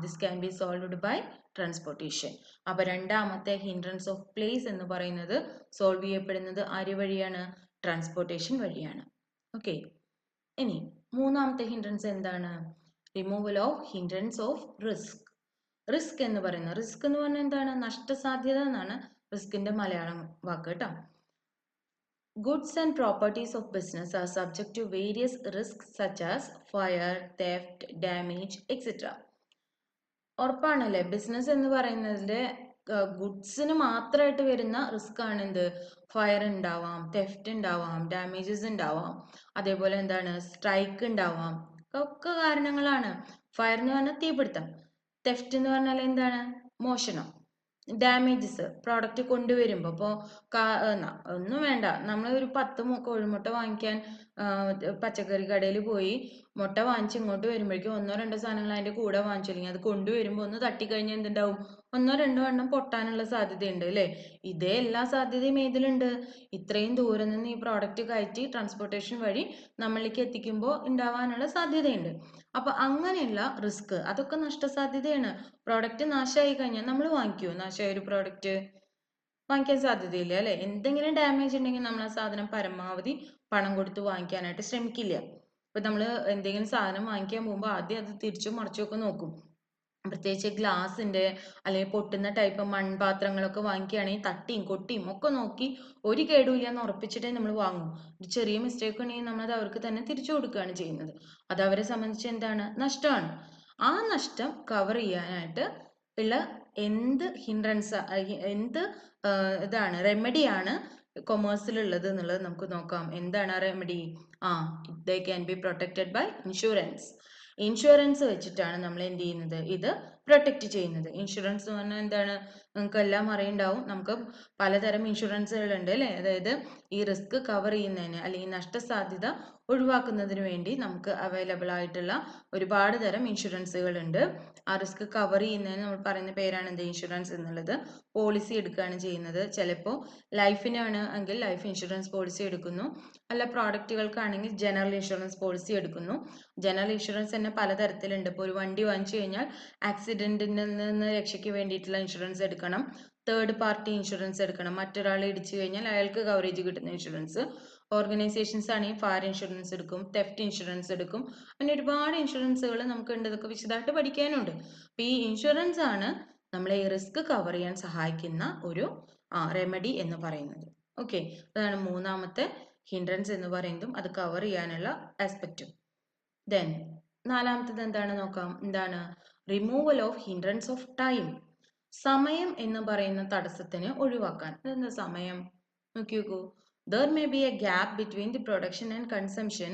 This can be solved by transportation. അപ്പൊ രണ്ടാമത്തെ ഹിൻഡ്രൻസ് ഓഫ് പ്ലേസ് എന്ന് പറയുന്നത് സോൾവ് ചെയ്യപ്പെടുന്നത് ആര് വഴിയാണ്? ട്രാൻസ്പോർട്ടേഷൻ വഴിയാണ്. ഓക്കെ. ഇനി മൂന്നാമത്തെ ഹിൻഡ്രൻസ് എന്താണ്? Removal of hindrance of risk. Risk എന്ന് പറഞ്ഞാൽ എന്താണ്? നഷ്ടസാധ്യത എന്നാണ് റിസ്കിന്റെ മലയാളം വാക്ക് കേട്ടോ. Goods and properties of business are subject to various risks such as fire, theft, damage, etc. ഉറപ്പാണല്ലേ? ബിസിനസ് എന്ന് പറയുന്നതിന്റെ ഗുഡ്സിന് മാത്രമായിട്ട് വരുന്ന റിസ്ക് ആണ് എന്ത്? ഫയർ ഉണ്ടാവാം, തെഫ്റ്റ് ഉണ്ടാവാം, ഡാമേജസ് ഉണ്ടാവാം, അതേപോലെ എന്താണ്? സ്ട്രൈക്ക് ഉണ്ടാവാം. ഒക്കെ കാരണങ്ങളാണ്. ഫയർ എന്ന് പറഞ്ഞാൽ തീപിടുത്തം, തെഫ്റ്റ് എന്ന് പറഞ്ഞാൽ എന്താണ്? മോഷണം, ഡാമേജസ് പ്രോഡക്റ്റ് കൊണ്ടുവരുമ്പോൾ ഇപ്പോൾ ഒന്നും വേണ്ട, നമ്മൾ ഒരു 10 കോഴിമുട്ട വാങ്ങിക്കാൻ പച്ചക്കറി കടയിൽ പോയി മുട്ട വാങ്ങിച്ച് ഇങ്ങോട്ട് വരുമ്പോഴേക്കും ഒന്നോ രണ്ടോ സാധനങ്ങൾ അതിൻ്റെ കൂടെ വാങ്ങിച്ചു, അല്ലെങ്കിൽ അത് കൊണ്ടുവരുമ്പോൾ ഒന്ന് തട്ടിക്കഴിഞ്ഞാൽ എന്തുണ്ടാവും? ഒന്നോ രണ്ടോ എണ്ണം പൊട്ടാനുള്ള സാധ്യതയുണ്ട് അല്ലേ? ഇതേ എല്ലാ സാധ്യതയും ഏതിലുണ്ട്? ഇത്രയും ദൂരം നിന്ന് ഈ പ്രോഡക്റ്റ് കയറ്റി ട്രാൻസ്പോർട്ടേഷൻ വഴി നമ്മളിലേക്ക് എത്തിക്കുമ്പോൾ ഉണ്ടാവാനുള്ള സാധ്യതയുണ്ട്. അപ്പൊ അങ്ങനെയുള്ള റിസ്ക് അതൊക്കെ നഷ്ടസാധ്യതയാണ്. പ്രോഡക്റ്റ് നാശമായി കഴിഞ്ഞാൽ നമ്മൾ വാങ്ങിക്കുമോ? നാശമായ ഒരു പ്രോഡക്റ്റ് വാങ്ങിക്കാൻ സാധ്യതയില്ല അല്ലെ? എന്തെങ്കിലും ഡാമേജ് ഉണ്ടെങ്കിൽ നമ്മൾ ആ സാധനം പരമാവധി പണം കൊടുത്ത് വാങ്ങിക്കാനായിട്ട് ശ്രമിക്കില്ല. ഇപ്പൊ നമ്മൾ എന്തെങ്കിലും സാധനം വാങ്ങിക്കാൻ പോകുമ്പോൾ ആദ്യം അത് തിരിച്ചും മറിച്ചും ഒക്കെ നോക്കും. പ്രത്യേകിച്ച് ഗ്ലാസിന്റെ അല്ലെങ്കിൽ പൊട്ടുന്ന ടൈപ്പ് മൺപാത്രങ്ങളൊക്കെ വാങ്ങിക്കുകയാണെങ്കിൽ തട്ടിയും കൊട്ടിയും ഒക്കെ നോക്കി ഒരു കേടുമില്ല എന്ന് ഉറപ്പിച്ചിട്ടേ നമ്മൾ വാങ്ങും. ഒരു ചെറിയ മിസ്റ്റേക്ക് ഉണ്ടെങ്കിൽ നമ്മളത് അവർക്ക് തന്നെ തിരിച്ചു കൊടുക്കുകയാണ് ചെയ്യുന്നത്. അത് അവരെ സംബന്ധിച്ച് എന്താണ്? നഷ്ടമാണ്. ആ നഷ്ടം കവർ ചെയ്യാനായിട്ട് ഉള്ള എന്ത് ഹിൻഡ്രൻസ്, എന്ത് ഇതാണ് റെമഡിയാണ് കൊമേഴ്സിൽ ഉള്ളത് എന്നുള്ളത് നമുക്ക് നോക്കാം. എന്താണ് ആ remedy? They can be protected by insurance. Insurance വെച്ചിട്ടാണ് നമ്മൾ എന്ത് ചെയ്യുന്നത്, ഇത് പ്രൊട്ടക്റ്റ് ചെയ്യുന്നത്. ഇൻഷുറൻസ് എന്ന് പറഞ്ഞാൽ എന്താണ്, നിങ്ങൾക്ക് എല്ലാം അറിയുണ്ടാവും. നമുക്ക് പലതരം ഇൻഷുറൻസുകളുണ്ട് അല്ലേ. അതായത് ഈ റിസ്ക് കവർ ചെയ്യുന്നതിന് അല്ലെങ്കിൽ നഷ്ടസാധ്യത ഒഴിവാക്കുന്നതിന് വേണ്ടി നമുക്ക് അവൈലബിൾ ആയിട്ടുള്ള ഒരുപാട് തരം ഇൻഷുറൻസുകൾ ഉണ്ട്. ആ റിസ്ക് കവർ ചെയ്യുന്നതിന് നമ്മൾ പറയുന്ന പേരാണ് എന്ത്, ഇൻഷുറൻസ് എന്നുള്ളത്. പോളിസി എടുക്കുകയാണ് ചെയ്യുന്നത്. ചിലപ്പോൾ ലൈഫിനാണ് എങ്കിൽ ലൈഫ് ഇൻഷുറൻസ് പോളിസി എടുക്കുന്നു, അല്ല പ്രോഡക്റ്റുകൾക്കാണെങ്കിൽ ജനറൽ ഇൻഷുറൻസ് പോളിസി എടുക്കുന്നു. ജനറൽ ഇൻഷുറൻസ് തന്നെ പലതരത്തിലുണ്ട്. ഇപ്പോൾ ഒരു വണ്ടി വാങ്ങിച്ചു കഴിഞ്ഞാൽ ആക്സിഡന്റിൽ നിന്ന് രക്ഷയ്ക്ക് വേണ്ടിയിട്ടുള്ള ഇൻഷുറൻസ് എടുക്കണം, തേർഡ് പാർട്ടി ഇൻഷുറൻസ് എടുക്കണം, മറ്റൊരാൾ ഇടിച്ചു കഴിഞ്ഞാൽ അയാൾക്ക് കവറേജ് കിട്ടുന്ന ഇൻഷുറൻസ്. ഓർഗനൈസേഷൻസ് ആണെങ്കിൽ ഫയർ ഇൻഷുറൻസ് എടുക്കും, തെഫ്റ്റ് ഇൻഷുറൻസ് എടുക്കും. അങ്ങനെ ഒരുപാട് ഇൻഷുറൻസുകൾ നമുക്ക് ഉണ്ട്. ഇതൊക്കെ വിശദമായിട്ട് പഠിക്കാനുണ്ട്. അപ്പോൾ ഈ ഇൻഷുറൻസ് ആണ് നമ്മളെ ഈ റിസ്ക് കവർ ചെയ്യാൻ സഹായിക്കുന്ന ഒരു റെമഡി എന്ന് പറയുന്നത്. ഓക്കെ, അതാണ് മൂന്നാമത്തെ ഹിൻഡ്രൻസ് എന്ന് പറയുന്നതും അത് കവർ ചെയ്യാനുള്ള ആസ്പെക്റ്റും. ദെൻ നാലാമത്തത് എന്താണ് നോക്കാം. എന്താണ്, removal of hindrance of time. സമയം എന്ന് പറയുന്ന തടസ്സത്തിന് ഒഴിവാക്കാൻ. എന്താ സമയം? നോക്കി നോക്കൂ. There may be a gap between the production and consumption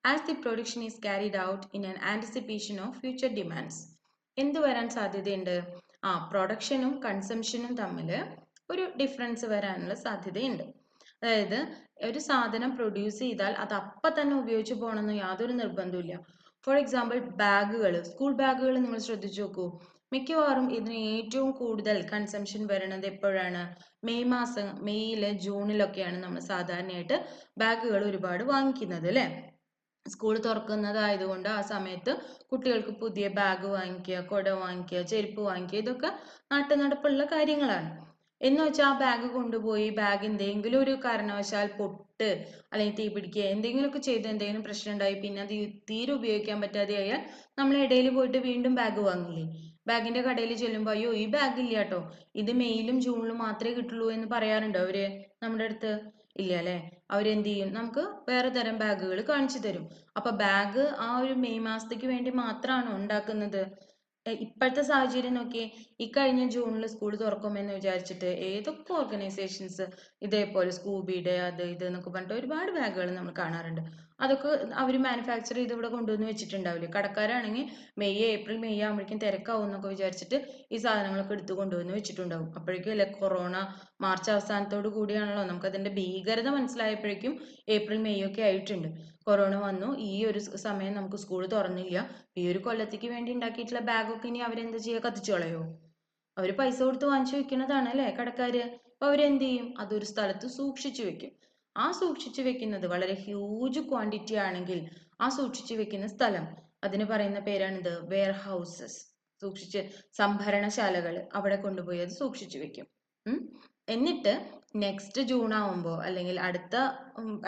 as the production is carried out in an anticipation of future demands. എന്ത് വരാൻ സാധ്യതയുണ്ട്? പ്രൊഡക്ഷനും കൺസംഷനും തമ്മിൽ ഒരു ഡിഫറൻസ് വരാനുള്ള സാധ്യതയുണ്ട്. അതായത് ഒരു സാധനം പ്രൊഡ്യൂസ് ചെയ്താൽ അത് അപ്പം തന്നെ ഉപയോഗിച്ച് പോകണമെന്ന് യാതൊരു നിർബന്ധമില്ല. ഫോർ എക്സാമ്പിൾ ബാഗുകൾ, സ്കൂൾ ബാഗുകൾ നിങ്ങൾ ശ്രദ്ധിച്ചു നോക്കൂ. മിക്കവാറും ഇതിന് ഏറ്റവും കൂടുതൽ കൺസംഷൻ വരുന്നത് എപ്പോഴാണ്? മെയ്യില് ജൂണിലൊക്കെയാണ് നമ്മൾ സാധാരണയായിട്ട് ബാഗുകൾ ഒരുപാട് വാങ്ങിക്കുന്നത് അല്ലേ. സ്കൂൾ തുറക്കുന്നതായതുകൊണ്ട് ആ സമയത്ത് കുട്ടികൾക്ക് പുതിയ ബാഗ് വാങ്ങിക്കുക, കുട വാങ്ങിക്കുക, ചെരുപ്പ് വാങ്ങിക്കുക, ഇതൊക്കെ നാട്ടുനടപ്പുള്ള കാര്യങ്ങളാണ്. എന്ന് വെച്ചാൽ ആ ബാഗ് കൊണ്ടുപോയി ബാഗ് എന്തെങ്കിലും ഒരു കാരണവശാൽ പൊട്ട് അല്ലെങ്കിൽ തീ പിടിക്കുക എന്തെങ്കിലുമൊക്കെ ചെയ്ത് എന്തെങ്കിലും പ്രശ്നം ഉണ്ടായി പിന്നെ അത് തീരെ ഉപയോഗിക്കാൻ പറ്റാതെ ആയാൽ നമ്മൾ ഇടയിൽ പോയിട്ട് വീണ്ടും ബാഗ് വാങ്ങില്ലേ. ബാഗിന്റെ കടയിൽ ചെല്ലുമ്പോൾ അയ്യോ ഈ ബാഗ് ഇല്ല കേട്ടോ, ഇത് മെയ്യിലും ജൂണിലും മാത്രമേ കിട്ടുള്ളൂ എന്ന് പറയാറുണ്ടോ അവര് നമ്മുടെ അടുത്ത്? ഇല്ല അല്ലെ. അവരെന്ത് ചെയ്യും, നമുക്ക് വേറെ തരം ബാഗുകൾ കാണിച്ചു തരും. അപ്പൊ ബാഗ് ആ ഒരു മെയ് മാസത്തേക്ക് വേണ്ടി മാത്രമാണോ ഉണ്ടാക്കുന്നത്? ഇപ്പോഴത്തെ സാഹചര്യം നോക്കിയേ. ഇക്കഴിഞ്ഞ ജൂണിൽ സ്കൂൾ തുറക്കുമെന്ന് വിചാരിച്ചിട്ട് ഏതൊക്കെ ഓർഗനൈസേഷൻസ് ഇതേപോലെ സ്കൂബിയുടെ അത് ഇത് എന്നൊക്കെ പറഞ്ഞിട്ട് ഒരുപാട് ബാഗുകൾ നമ്മൾ കാണാറുണ്ട്. അതൊക്കെ അവർ മാനുഫാക്ചർ ചെയ്ത് ഇവിടെ കൊണ്ടുവന്ന് വെച്ചിട്ടുണ്ടാവില്ലേ. കടക്കാരാണെങ്കിൽ ഏപ്രിൽ മെയ് ആകുമ്പോഴേക്കും തിരക്കാവും എന്നൊക്കെ വിചാരിച്ചിട്ട് ഈ സാധനങ്ങളൊക്കെ എടുത്ത് കൊണ്ടുവന്ന് വെച്ചിട്ടുണ്ടാവും. അപ്പോഴേക്കും അല്ലെ കൊറോണ മാർച്ച് അവസാനത്തോട് കൂടിയാണല്ലോ നമുക്ക് അതിന്റെ ഭീകരത മനസ്സിലായപ്പോഴേക്കും ഏപ്രിൽ മെയ് ഒക്കെ ആയിട്ടുണ്ട്. കൊറോണ വന്നു, ഈ ഒരു സമയം നമുക്ക് സ്കൂൾ തുറന്നില്ല. ഈ ഒരു കൊല്ലത്തേക്ക് വേണ്ടി ഉണ്ടാക്കിയിട്ടുള്ള ബാഗൊക്കെ ഇനി അവരെന്താ ചെയ്യുക, കത്തിച്ചു കളയോ? അവർ പൈസ കൊടുത്ത് വാങ്ങിച്ചു വെക്കുന്നതാണ് അല്ലേ കടക്കാര്. അപ്പൊ അവരെന്ത് ചെയ്യും, അതൊരു സ്ഥലത്ത് സൂക്ഷിച്ചു വെക്കും. ആ സൂക്ഷിച്ചു വെക്കുന്നത് വളരെ ഹ്യൂജ് ക്വാണ്ടിറ്റി ആണെങ്കിൽ ആ സൂക്ഷിച്ചു വെക്കുന്ന സ്ഥലം, അതിന് പറയുന്ന പേരാണിത് വെയർ ഹൗസസ്. സൂക്ഷിച്ച് സംഭരണശാലകൾ, അവിടെ കൊണ്ടുപോയി അത് സൂക്ഷിച്ചു വെക്കും. എന്നിട്ട് നെക്സ്റ്റ് ജൂൺ ആവുമ്പോൾ അല്ലെങ്കിൽ അടുത്ത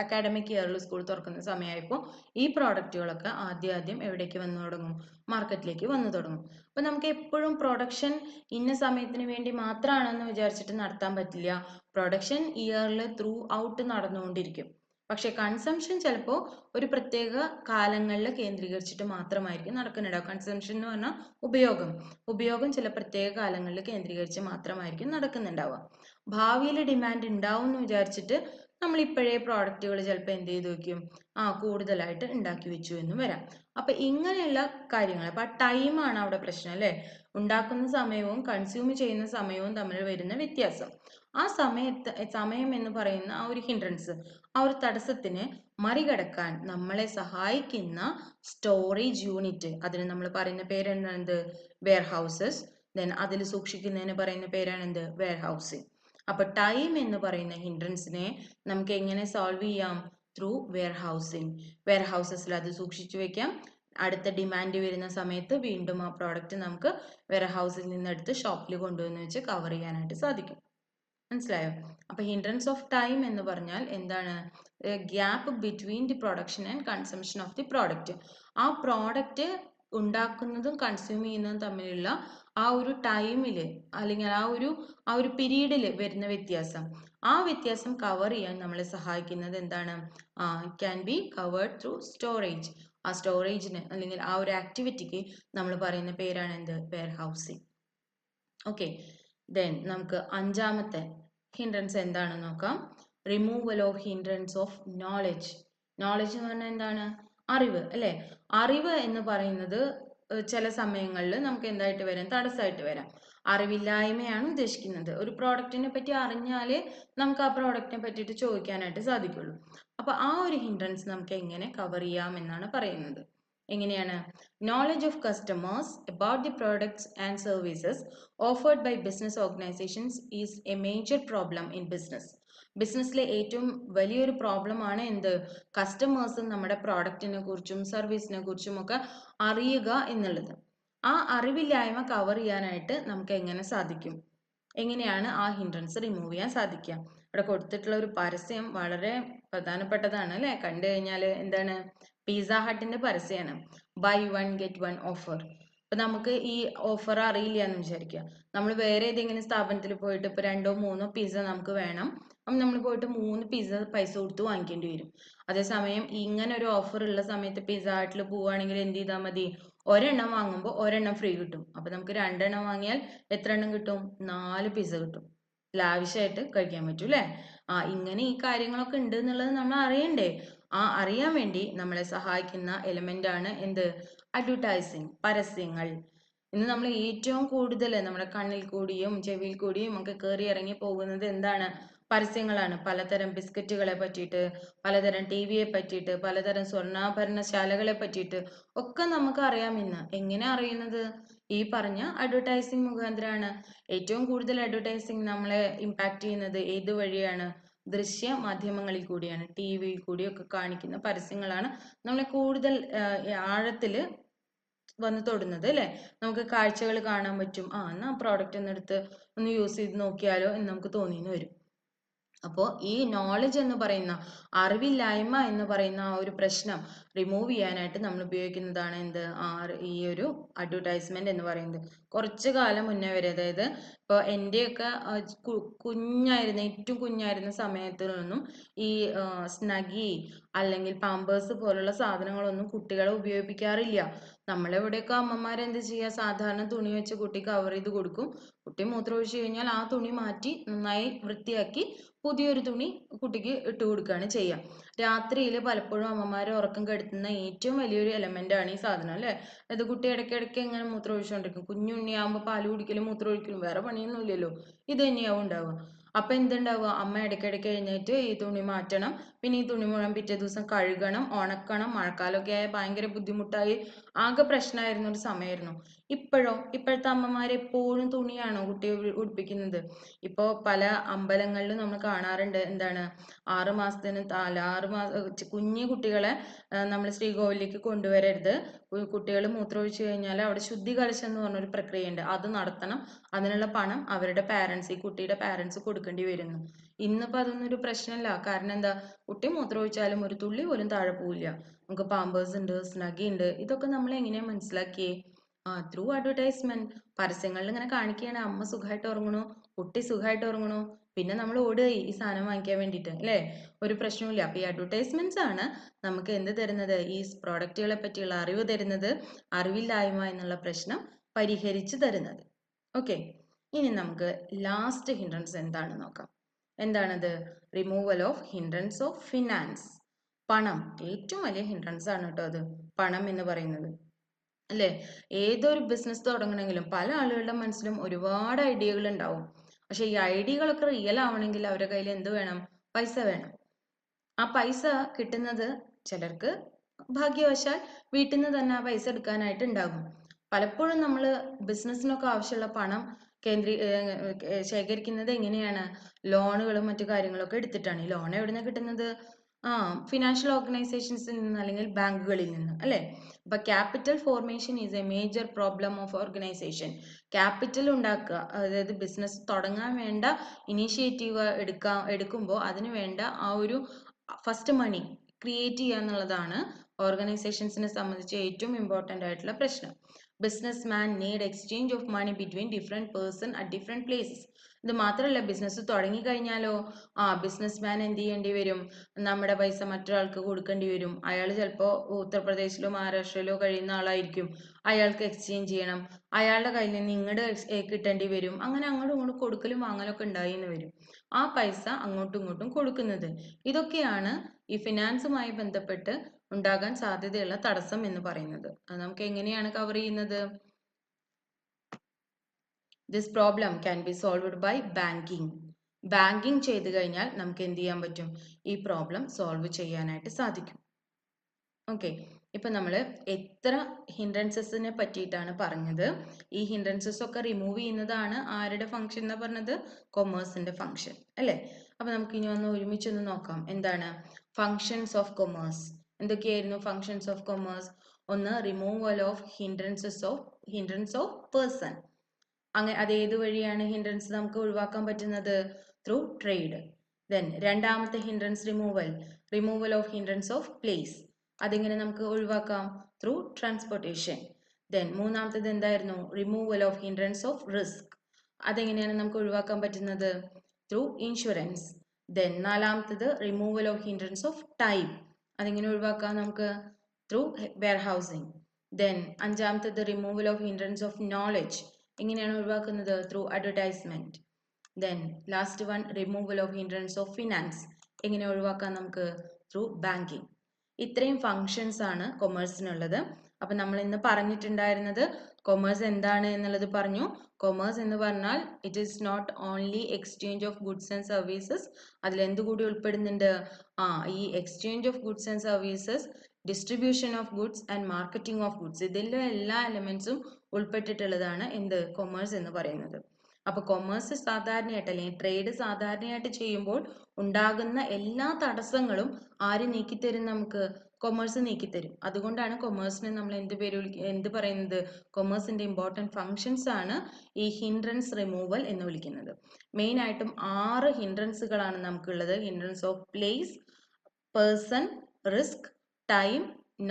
അക്കാഡമിക് ഇയറിൽ സ്കൂൾ തുറക്കുന്ന സമയമായപ്പോൾ ഈ പ്രോഡക്റ്റുകളൊക്കെ ആദ്യം എവിടേക്ക് വന്നു തുടങ്ങും? മാർക്കറ്റിലേക്ക് വന്നു തുടങ്ങും. അപ്പൊ നമുക്ക് എപ്പോഴും പ്രൊഡക്ഷൻ ഇന്ന സമയത്തിന് വേണ്ടി മാത്രമാണെന്ന് വിചാരിച്ചിട്ട് നടത്താൻ പറ്റില്ല. പ്രൊഡക്ഷൻ ഇയറിൽ ത്രൂ ഔട്ട് നടന്നുകൊണ്ടിരിക്കും. പക്ഷെ കൺസംഷൻ ചിലപ്പോൾ ഒരു പ്രത്യേക കാലങ്ങളിൽ കേന്ദ്രീകരിച്ചിട്ട് മാത്രമായിരിക്കും നടക്കുന്നുണ്ടാവും. കൺസംഷൻ എന്ന് പറഞ്ഞാൽ ഉപയോഗം ചില പ്രത്യേക കാലങ്ങളിൽ കേന്ദ്രീകരിച്ച് മാത്രമായിരിക്കും നടക്കുന്നുണ്ടാവുക. ഭാവിയിൽ ഡിമാൻഡ് ഉണ്ടാവും എന്ന് വിചാരിച്ചിട്ട് നമ്മൾ ഇപ്പോഴേ പ്രോഡക്റ്റുകൾ ചിലപ്പോൾ എന്ത് ചെയ്ത് വെക്കും, കൂടുതലായിട്ട് ഉണ്ടാക്കി വെച്ചു എന്നും വരാം. അപ്പൊ ഇങ്ങനെയുള്ള കാര്യങ്ങൾ, അപ്പൊ ആ ടൈമാണ് അവിടെ പ്രശ്നം അല്ലേ. ഉണ്ടാക്കുന്ന സമയവും കൺസ്യൂം ചെയ്യുന്ന സമയവും തമ്മിൽ വരുന്ന വ്യത്യാസം. ആ സമയം എന്ന് പറയുന്ന ആ ഒരു ഹിൻഡ്രൻസ്, ആ ഒരു തടസ്സത്തിന് മറികടക്കാൻ നമ്മളെ സഹായിക്കുന്ന സ്റ്റോറേജ് യൂണിറ്റ്, അതിന് നമ്മൾ പറയുന്ന പേരാണ് എന്ത്? Wear houses. ദെൻ അതിൽ സൂക്ഷിക്കുന്നതിന് പറയുന്ന പേരാണ് എന്ത്? Wear housing. അപ്പൊ ടൈം എന്ന് പറയുന്ന ഹിൻഡ്രൻസിനെ നമുക്ക് എങ്ങനെ സോൾവ് ചെയ്യാം? Through warehousing. വെയർ ഹൗസസിൽ അത് സൂക്ഷിച്ചു വെക്കാം. അടുത്ത ഡിമാൻഡ് വരുന്ന സമയത്ത് വീണ്ടും ആ പ്രോഡക്റ്റ് നമുക്ക് വെയർ ഹൗസിൽ നിന്ന് എടുത്ത് ഷോപ്പിൽ കൊണ്ടുവന്ന് വെച്ച് കവർ ചെയ്യാനായിട്ട് സാധിക്കും. മനസ്സിലായോ? അപ്പൊ ഹിൻഡ്രൻസ് ഓഫ് ടൈം എന്ന് പറഞ്ഞാൽ എന്താണ്? Gap between the production and consumption of the product. ആ പ്രോഡക്റ്റ് ഉണ്ടാക്കുന്നതും കൺസ്യൂം ചെയ്യുന്നതും തമ്മിലുള്ള ആ ഒരു ടൈമില് അല്ലെങ്കിൽ ആ ഒരു പീരീഡിൽ വരുന്ന വ്യത്യാസം, ആ വ്യത്യാസം കവർ ചെയ്യാൻ നമ്മളെ സഹായിക്കുന്നത് എന്താണ്? Can be covered through storage. ആ സ്റ്റോറേജിന് അല്ലെങ്കിൽ ആ ഒരു ആക്ടിവിറ്റിക്ക് നമ്മൾ പറയുന്ന പേരാണ് എന്ത്? Wear housing. ഓക്കെ, ദെൻ നമുക്ക് അഞ്ചാമത്തെ ഹിൻഡ്രൻസ് എന്താണെന്ന് നോക്കാം. Removal of hindrance of knowledge. Knowledge എന്ന് പറഞ്ഞാൽ എന്താണ്? അറിവ് അല്ലേ? അറിവ് എന്ന് പറയുന്നത് ചില സമയങ്ങളിൽ നമുക്ക് എന്തായിട്ട് വരാം? തടസ്സമായിട്ട് വരാം. അറിവില്ലായ്മയാണ് ഉദ്ദേശിക്കുന്നത്. ഒരു പ്രോഡക്റ്റിനെ പറ്റി അറിഞ്ഞാലേ നമുക്ക് ആ പ്രോഡക്റ്റിനെ പറ്റിയിട്ട് ചോദിക്കാനായിട്ട് സാധിക്കുള്ളൂ. അപ്പൊ ആ ഒരു ഹിൻഡ്രൻസ് നമുക്ക് എങ്ങനെ കവർ ചെയ്യാം എന്നാണ് പറയുന്നത്. എങ്ങനെയാണ്? Knowledge of customers about the products and services offered by business organisations is a major problem in business. ബിസിനസ്സിലെ ഏറ്റവും വലിയൊരു പ്രോബ്ലമാണ് എന്ത്? കസ്റ്റമേഴ്സ് നമ്മുടെ പ്രോഡക്റ്റിനെ കുറിച്ചും സർവീസിനെ കുറിച്ചും ഒക്കെ അറിയുക എന്നുള്ളത്. ആ അറിവില്ലായ്മ കവർ ചെയ്യാനായിട്ട് നമുക്ക് എങ്ങനെ സാധിക്കും? എങ്ങനെയാണ് ആ ഹിൻഡ്രൻസ് റിമൂവ് ചെയ്യാൻ സാധിക്കുക? ഇവിടെ കൊടുത്തിട്ടുള്ള ഒരു പരസ്യം വളരെ പ്രധാനപ്പെട്ടതാണ് അല്ലെ? കണ്ടു കഴിഞ്ഞാൽ എന്താണ്? പിസ്സ ഹട്ടിന്റെ പരസ്യമാണ്. Buy one get one offer. അപ്പൊ നമുക്ക് ഈ ഓഫർ അറിയില്ല എന്ന് വിചാരിക്കുക. നമ്മൾ വേറെ ഏതെങ്കിലും സ്ഥാപനത്തിൽ പോയിട്ട് ഇപ്പൊ 2 3 പിസ്സ നമുക്ക് വേണം. അപ്പം നമ്മൾ പോയിട്ട് 3 പിസ്സ പൈസ കൊടുത്ത് വാങ്ങിക്കേണ്ടി വരും. അതേസമയം ഇങ്ങനെ ഒരു ഓഫർ ഉള്ള സമയത്ത് പിസ്സ ഹട്ടിൽ പോവുകയാണെങ്കിൽ എന്ത് ചെയ്താൽ മതി? ഒരെണ്ണം വാങ്ങുമ്പോൾ ഒരെണ്ണം ഫ്രീ കിട്ടും. അപ്പൊ നമുക്ക് 2 എണ്ണം വാങ്ങിയാൽ എത്ര എണ്ണം കിട്ടും? 4 പിസ്സ കിട്ടും. ലാവിഷായിട്ട് കഴിക്കാൻ പറ്റും അല്ലേ? ഇങ്ങനെ ഈ കാര്യങ്ങളൊക്കെ ഉണ്ട് എന്നുള്ളത് നമ്മൾ അറിയണ്ടേ? അറിയാൻ വേണ്ടി നമ്മളെ സഹായിക്കുന്ന എലമെന്റ് ആണ് എന്ത്? അഡ്വർടൈസിങ്, പരസ്യങ്ങൾ. ഇന്ന് നമ്മൾ ഏറ്റവും കൂടുതൽ നമ്മുടെ കണ്ണിൽ കൂടിയും ചെവിയിൽ കൂടിയും ഒക്കെ കയറി ഇറങ്ങി പോകുന്നത് എന്താണ്? പരസ്യങ്ങളാണ്. പലതരം ബിസ്ക്കറ്റുകളെ പറ്റിയിട്ട്, പലതരം ടിവിയെ പറ്റിയിട്ട്, പലതരം സ്വർണ്ണാഭരണശാലകളെ പറ്റിയിട്ട് ഒക്കെ നമുക്ക് അറിയാം ഇന്ന്. എങ്ങനെ അറിയുന്നത്? ഈ പറഞ്ഞ അഡ്വർടൈസിങ് മുഖാന്തരമാണ്. ഏറ്റവും കൂടുതൽ അഡ്വർടൈസിങ് നമ്മളെ ഇമ്പാക്ട് ചെയ്യുന്നത് ഏത് വഴിയാണ്? ദൃശ്യ മാധ്യമങ്ങളിൽ കൂടിയാണ്. ടിവിയിൽ കൂടിയൊക്കെ കാണിക്കുന്ന പരസ്യങ്ങളാണ് നമ്മളെ കൂടുതൽ ആഴത്തില് വന്ന് തൊടുന്നത് അല്ലേ? നമുക്ക് കാഴ്ചകൾ കാണാൻ പറ്റും. എന്നാ പ്രോഡക്റ്റ് ഒന്ന് എടുത്ത് ഒന്ന് യൂസ് ചെയ്ത് നോക്കിയാലോ എന്ന് നമുക്ക് തോന്നിയെന്ന് വരും. അപ്പോൾ ഈ നോളജ് എന്ന് പറയുന്ന, അറിവില്ലായ്മ എന്ന് പറയുന്ന ആ ഒരു പ്രശ്നം റിമൂവ് ചെയ്യാനായിട്ട് നമ്മൾ ഉപയോഗിക്കുന്നതാണ് എന്ത്? ഈ ഒരു അഡ്വർടൈസ്മെന്റ് എന്ന് പറയുന്നത്. കുറച്ചു കാലം മുന്നേ വരെ, അതായത് ഇപ്പോൾ എൻ്റെയൊക്കെ കുഞ്ഞായിരുന്ന, ഏറ്റവും കുഞ്ഞായിരുന്ന സമയത്തിലൊന്നും ഈ സ്നഗി അല്ലെങ്കിൽ പാമ്പേഴ്സ് പോലുള്ള സാധനങ്ങളൊന്നും കുട്ടികളെ ഉപയോഗിപ്പിക്കാറില്ല. നമ്മളിവിടെയൊക്കെ അമ്മമാരെന്ത് ചെയ്യുക? സാധാരണ തുണി വെച്ച് കുട്ടി കവർ ചെയ്ത് കൊടുക്കും. കുട്ടി മൂത്രമൊഴിച്ച് കഴിഞ്ഞാൽ ആ തുണി മാറ്റി നന്നായി വൃത്തിയാക്കി പുതിയൊരു തുണി കുട്ടിക്ക് ഇട്ട് കൊടുക്കുകയാണ് ചെയ്യുക. രാത്രിയിൽ പലപ്പോഴും അമ്മമാരെ ഉറക്കം കെടുത്തുന്ന ഏറ്റവും വലിയൊരു എലമെന്റ് ആണ് ഈ സാധനം അല്ലേ? അത് കുട്ടി ഇടയ്ക്കിടയ്ക്ക് ഇങ്ങനെ മൂത്രം ഒഴിച്ചുകൊണ്ടിരിക്കും. കുഞ്ഞുണ്ണിയാകുമ്പോൾ പാല് കുടിക്കലും മൂത്രം ഒഴിക്കലും വേറെ പണിയൊന്നും ഇല്ലല്ലോ. ഇത് തന്നെയാവും ഉണ്ടാവുക. അപ്പൊ എന്തുണ്ടാവുക? അമ്മ ഇടയ്ക്കിടയ്ക്ക് എഴുന്നേറ്റ് ഈ തുണി മാറ്റണം. പിന്നെ ഈ തുണി മുഴുവൻ പിറ്റേ ദിവസം കഴുകണം, ഉണക്കണം. മഴക്കാലമൊക്കെ ആയ ഭയങ്കര ബുദ്ധിമുട്ടായി ആകെ പ്രശ്നമായിരുന്ന ഒരു സമയമായിരുന്നു. ഇപ്പോഴത്തെ അമ്മമാർ എപ്പോഴും തുണിയാണോ കുട്ടിയെ ഉടുപ്പിക്കുന്നത്? ഇപ്പോൾ പല അമ്പലങ്ങളിലും നമ്മൾ കാണാറുണ്ട്. എന്താണ്? 6 മാസത്തിന് താല 6 മാസം കുഞ്ഞു കുട്ടികളെ നമ്മൾ ശ്രീകോവിലേക്ക് കൊണ്ടുവരരുത്. കുട്ടികൾ മൂത്രമൊഴിച്ചു കഴിഞ്ഞാൽ അവിടെ ശുദ്ധി കലശം എന്ന് പറഞ്ഞൊരു പ്രക്രിയയുണ്ട്. അത് നടത്തണം. അതിനുള്ള പണം അവരുടെ പാരൻസ്, ഈ കുട്ടിയുടെ പാരൻസ് കൊടുക്കേണ്ടി വരുന്നു. ഇന്നിപ്പോൾ അതൊന്നും ഒരു പ്രശ്നമല്ല. കാരണം എന്താ? കുട്ടി മൂത്രമൊഴിച്ചാലും ഒരു തുള്ളി പോലും താഴെ പോവില്ല. നമുക്ക് പാമ്പേഴ്സ് ഉണ്ട്, സ്നഗി ഉണ്ട്. ഇതൊക്കെ നമ്മൾ എങ്ങനെയാ മനസ്സിലാക്കിയേ? Through advertisement. പരസ്യങ്ങളിൽ ഇങ്ങനെ കാണിക്കുകയാണ് അമ്മ സുഖമായിട്ട് ഉറങ്ങണു, കുട്ടി സുഖമായിട്ട് ഉറങ്ങണു. പിന്നെ നമ്മൾ ഓടുക ഈ സാധനം വാങ്ങിക്കാൻ വേണ്ടിയിട്ട് അല്ലേ? ഒരു പ്രശ്നവുമില്ല. അപ്പൊ ഈ അഡ്വർടൈസ്മെന്റ്സ് ആണ് നമുക്ക് എന്ത് തരുന്നത്? ഈ പ്രോഡക്റ്റുകളെ പറ്റിയുള്ള അറിവ് തരുന്നത്, അറിവില്ലായ്മ എന്നുള്ള പ്രശ്നം പരിഹരിച്ചു തരുന്നത്. ഓക്കെ, ഇനി നമുക്ക് ലാസ്റ്റ് ഹിൻഡ്രൻസ് എന്താണെന്ന് നോക്കാം. എന്താണത്? Removal of hindrance of finance. പണം ഏറ്റവും വലിയ ഹിൻഡ്രൻസ് ആണ് കേട്ടോ അത്, പണം എന്ന് പറയുന്നത് അല്ലേ? ഏതൊരു ബിസിനസ് തുടങ്ങണമെങ്കിലും പല ആളുകളുടെ മനസ്സിലും ഒരുപാട് ഐഡിയകൾ ഉണ്ടാവും. പക്ഷെ ഈ ഐഡിയകളൊക്കെ റിയൽ ആവണമെങ്കിൽ അവരുടെ കയ്യിൽ എന്ത് വേണം? പൈസ വേണം. ആ പൈസ കിട്ടുന്നത് ചിലർക്ക് ഭാഗ്യവശാൽ വീട്ടിൽ നിന്ന് തന്നെ ആ പൈസ എടുക്കാനായിട്ട് ഉണ്ടാകും. പലപ്പോഴും നമ്മൾ ബിസിനസ്സിനൊക്കെ ആവശ്യമുള്ള പണം ശേഖരിക്കുന്നത് എങ്ങനെയാണ്? ലോണുകളും മറ്റു കാര്യങ്ങളൊക്കെ എടുത്തിട്ടാണ്. ഈ ലോൺ എവിടുന്ന കിട്ടുന്നത്? ഫിനാൻഷ്യൽ ഓർഗനൈസേഷൻസിൽ നിന്ന് അല്ലെങ്കിൽ ബാങ്കുകളിൽ നിന്ന് അല്ലേ? അപ്പൊ capital formation is a major problem of organisation. Capital ഉണ്ടാക്കുക, അതായത് ബിസിനസ് തുടങ്ങാൻ വേണ്ട ഇനീഷ്യേറ്റീവ് എടുക്കുമ്പോൾ അതിന് വേണ്ട ആ ഒരു ഫസ്റ്റ് മണി ക്രിയേറ്റ് ചെയ്യുക എന്നുള്ളതാണ് ഓർഗനൈസേഷൻസിനെ സംബന്ധിച്ച് ഏറ്റവും ഇമ്പോർട്ടൻ്റ് ആയിട്ടുള്ള പ്രശ്നം. Businessman need exchange of money between different person at different places. ഇത് മാത്രമല്ല, ബിസിനസ് തുടങ്ങി കഴിഞ്ഞാലോ ബിസിനസ് മാൻ എന്ത് ചെയ്യേണ്ടി വരും? നമ്മുടെ പൈസ മറ്റൊരാൾക്ക് കൊടുക്കേണ്ടി വരും. അയാൾ ചിലപ്പോൾ ഉത്തർപ്രദേശിലോ മഹാരാഷ്ട്രയിലോ കഴിയുന്ന ആളായിരിക്കും. അയാൾക്ക് എക്സ്ചേഞ്ച് ചെയ്യണം. അയാളുടെ കയ്യിൽ നിന്ന് ഇങ്ങോട്ട് കിട്ടേണ്ടി വരും. അങ്ങനെ അങ്ങോട്ടും ഇങ്ങോട്ടും കൊടുക്കലും വാങ്ങലൊക്കെ ഉണ്ടായി എന്ന് വരും. ആ പൈസ അങ്ങോട്ടും ഇങ്ങോട്ടും കൊടുക്കുന്നത്. ഇതൊക്കെയാണ് ഈ ഫിനാൻസുമായി ബന്ധപ്പെട്ട് ഉണ്ടാകാൻ സാധ്യതയുള്ള തടസ്സം എന്ന് പറയുന്നത്. അത് നമുക്ക് എങ്ങനെയാണ് കവർ ചെയ്യുന്നത്? This problem can be solved by banking. Banking ചെയ്ത് കഴിഞ്ഞാൽ നമുക്ക് എന്ത് ചെയ്യാൻ പറ്റും? ഈ പ്രോബ്ലം സോൾവ് ചെയ്യാനായിട്ട് സാധിക്കും. ഓക്കെ, ഇപ്പൊ നമ്മൾ എത്ര ഹിൻഡ്രൻസസിനെ പറ്റിയിട്ടാണ് പറഞ്ഞത്. ഈ ഹിൻഡ്രൻസസ് ഒക്കെ റിമൂവ് ചെയ്യുന്നതാണ് ആരുടെ ഫംഗ്ഷൻ എന്ന് പറഞ്ഞത്? കൊമേഴ്സിന്റെ ഫംഗ്ഷൻ അല്ലേ? അപ്പൊ നമുക്ക് ഇനി ഒന്ന് ഒരുമിച്ചൊന്ന് നോക്കാം. എന്താണ് ഫങ്ഷൻസ് ഓഫ് കൊമേഴ്സ്? എന്തൊക്കെയായിരുന്നു ഫങ്ഷൻസ് ഓഫ് കൊമേഴ്സ്? ഒന്ന്, removal of hindrance of person. അങ്ങനെ അത് ഏത് വഴിയാണ് ഹിൻഡ്രൻസ് നമുക്ക് ഒഴിവാക്കാൻ പറ്റുന്നത്? Through trade. ദെൻ രണ്ടാമത്തെ hindrance removal of hindrance of place. അതെങ്ങനെ നമുക്ക് ഒഴിവാക്കാം? Through transportation. ദെൻ മൂന്നാമത്തേത് എന്തായിരുന്നു? Removal of hindrance of risk. അതെങ്ങനെയാണ് നമുക്ക് ഒഴിവാക്കാൻ പറ്റുന്നത്? Through insurance. ദെൻ നാലാമത്തേത് removal of hindrance of time. അതെങ്ങനെ ഒഴിവാക്കാം നമുക്ക്? Through warehousing. ദെൻ അഞ്ചാമത്തേത് removal of hindrance of knowledge. എങ്ങനെയാണ് ഒഴിവാക്കുന്നത്? Through advertisement. Then last one, removal of hindrance of finance. എങ്ങനെ ഒഴിവാക്കാം നമുക്ക്? Through banking. ഇത്രയും ഫങ്ഷൻസ് ആണ് കൊമേഴ്സിനുള്ളത്. അപ്പൊ നമ്മൾ ഇന്ന് പറഞ്ഞിട്ടുണ്ടായിരുന്നത് കൊമേഴ്സ് എന്താണ് എന്നുള്ളത് പറഞ്ഞു. കൊമേഴ്സ് എന്ന് പറഞ്ഞാൽ it is not only exchange of goods and services. അതിൽ എന്തുകൂടി ഉൾപ്പെടുന്നുണ്ട്? ഈ exchange of goods and services, distribution of goods and marketing of goods. ഇതിലെ എല്ലാ എലമെന്റ്സും ഉൾപ്പെട്ടിട്ടുള്ളതാണ് എന്ത്? കൊമേഴ്സ് എന്ന് പറയുന്നത്. അപ്പൊ കൊമേഴ്സ് സാധാരണയായിട്ട് അല്ലെങ്കിൽ ട്രേഡ് സാധാരണയായിട്ട് ചെയ്യുമ്പോൾ ഉണ്ടാകുന്ന എല്ലാ തടസ്സങ്ങളും ആര് നീക്കിത്തരും നമുക്ക്? കൊമേഴ്സ് നീക്കിത്തരും. അതുകൊണ്ടാണ് കൊമേഴ്സിനെ നമ്മൾ എന്ത് പറയുന്നത്? കൊമേഴ്സിന്റെ ഇമ്പോർട്ടൻറ്റ് ഫങ്ഷൻസ് ആണ് ഈ ഹിൻഡ്രൻസ് റിമൂവൽ എന്ന് വിളിക്കുന്നത്. മെയിൻ ആയിട്ടും 6 ഹിൻഡ്രൻസുകളാണ് നമുക്കുള്ളത്. Hindrance of place, person, risk, time,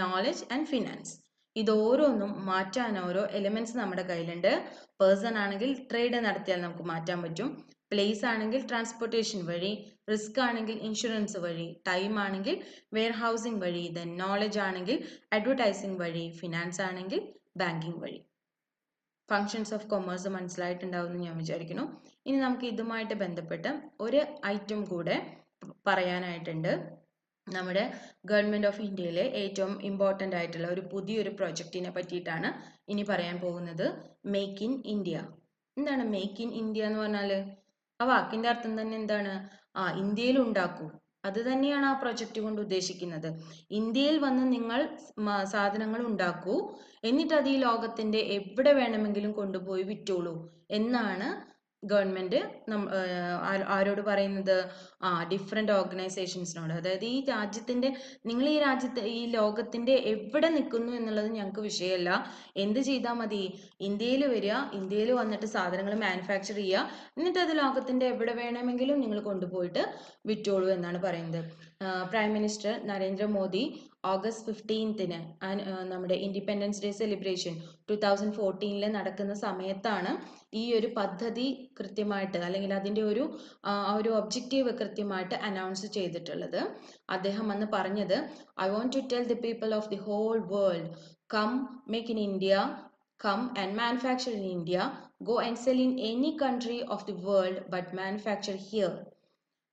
knowledge and finance. ഇതോരോന്നും മാറ്റാൻ ഓരോ എലിമെന്റ്സ് നമ്മുടെ കയ്യിലുണ്ട്. പേഴ്സൺ ആണെങ്കിൽ ട്രേഡ് നടത്തിയാൽ നമുക്ക് മാറ്റാൻ പറ്റും. പ്ലേസ് ആണെങ്കിൽ ട്രാൻസ്പോർട്ടേഷൻ വഴി, റിസ്ക് ആണെങ്കിൽ ഇൻഷുറൻസ് വഴി, ടൈം ആണെങ്കിൽ വെയർ ഹൗസിംഗ് വഴി, ദെൻ നോളജ് ആണെങ്കിൽ അഡ്വർടൈസിംഗ് വഴി, ഫിനാൻസ് ആണെങ്കിൽ ബാങ്കിങ് വഴി. ഫങ്ഷൻസ് ഓഫ് കൊമേഴ്സ് മനസ്സിലായിട്ടുണ്ടാവും എന്ന് ഞാൻ വിചാരിക്കുന്നു. ഇനി നമുക്ക് ഇതുമായിട്ട് ബന്ധപ്പെട്ട് ഒരു ഐറ്റം കൂടെ പറയാനായിട്ടുണ്ട്. നമ്മുടെ ഗവൺമെന്റ് ഓഫ് ഇന്ത്യയിലെ ഏറ്റവും ഇമ്പോർട്ടൻ്റ് ആയിട്ടുള്ള ഒരു പുതിയൊരു പ്രൊജക്റ്റിനെ പറ്റിയിട്ടാണ് ഇനി പറയാൻ പോകുന്നത്. Make in India. എന്താണ് മേക്ക് ഇൻ ഇന്ത്യ എന്ന് പറഞ്ഞാൽ? ആ വാക്കിന്റെ അർത്ഥം തന്നെ എന്താണ്? ഇന്ത്യയിൽ ഉണ്ടാക്കൂ. അത് തന്നെയാണ് ആ പ്രൊജക്റ്റ് കൊണ്ട് ഉദ്ദേശിക്കുന്നത്. ഇന്ത്യയിൽ വന്ന് നിങ്ങൾ സാധനങ്ങൾ ഉണ്ടാക്കൂ, എന്നിട്ട് അത് ഈ ലോകത്തിന്റെ എവിടെ വേണമെങ്കിലും കൊണ്ടുപോയി വിറ്റോളൂ എന്നാണ് ഗവൺമെന്റ് ആരോട് പറയുന്നത്? ഡിഫറെന്റ് ഓർഗനൈസേഷൻസിനോട്. അതായത് നിങ്ങൾ ഈ രാജ്യത്ത് ഈ ലോകത്തിന്റെ എവിടെ നിൽക്കുന്നു എന്നുള്ളത് ഞങ്ങൾക്ക് വിഷയമല്ല. എന്ത് ചെയ്താൽ മതി? ഇന്ത്യയിൽ വരിക, ഇന്ത്യയിൽ വന്നിട്ട് സാധനങ്ങൾ മാനുഫാക്ചർ ചെയ്യുക, എന്നിട്ട് അത് ലോകത്തിന്റെ എവിടെ വേണമെങ്കിലും നിങ്ങൾ കൊണ്ടുപോയിട്ട് വിറ്റോളൂ എന്നാണ് പറയുന്നത്. പ്രൈം മിനിസ്റ്റർ നരേന്ദ്രമോദി ഓഗസ്റ്റ് 15-ന് നമ്മുടെ ഇൻഡിപെൻഡൻസ് ഡേ സെലിബ്രേഷൻ 2014 നടക്കുന്ന സമയത്താണ് ഈ ഒരു പദ്ധതി കൃത്യമായിട്ട്, അല്ലെങ്കിൽ അതിൻ്റെ ഒരു ഒബ്ജക്റ്റീവ് കൃത്യമായിട്ട് അനൗൺസ് ചെയ്തിട്ടുള്ളത്. അദ്ദേഹം അന്ന് പറഞ്ഞത്, I want to tell the people of the whole world, come make in India, come and manufacture in India, go and sell in any country of the world, but manufacture here.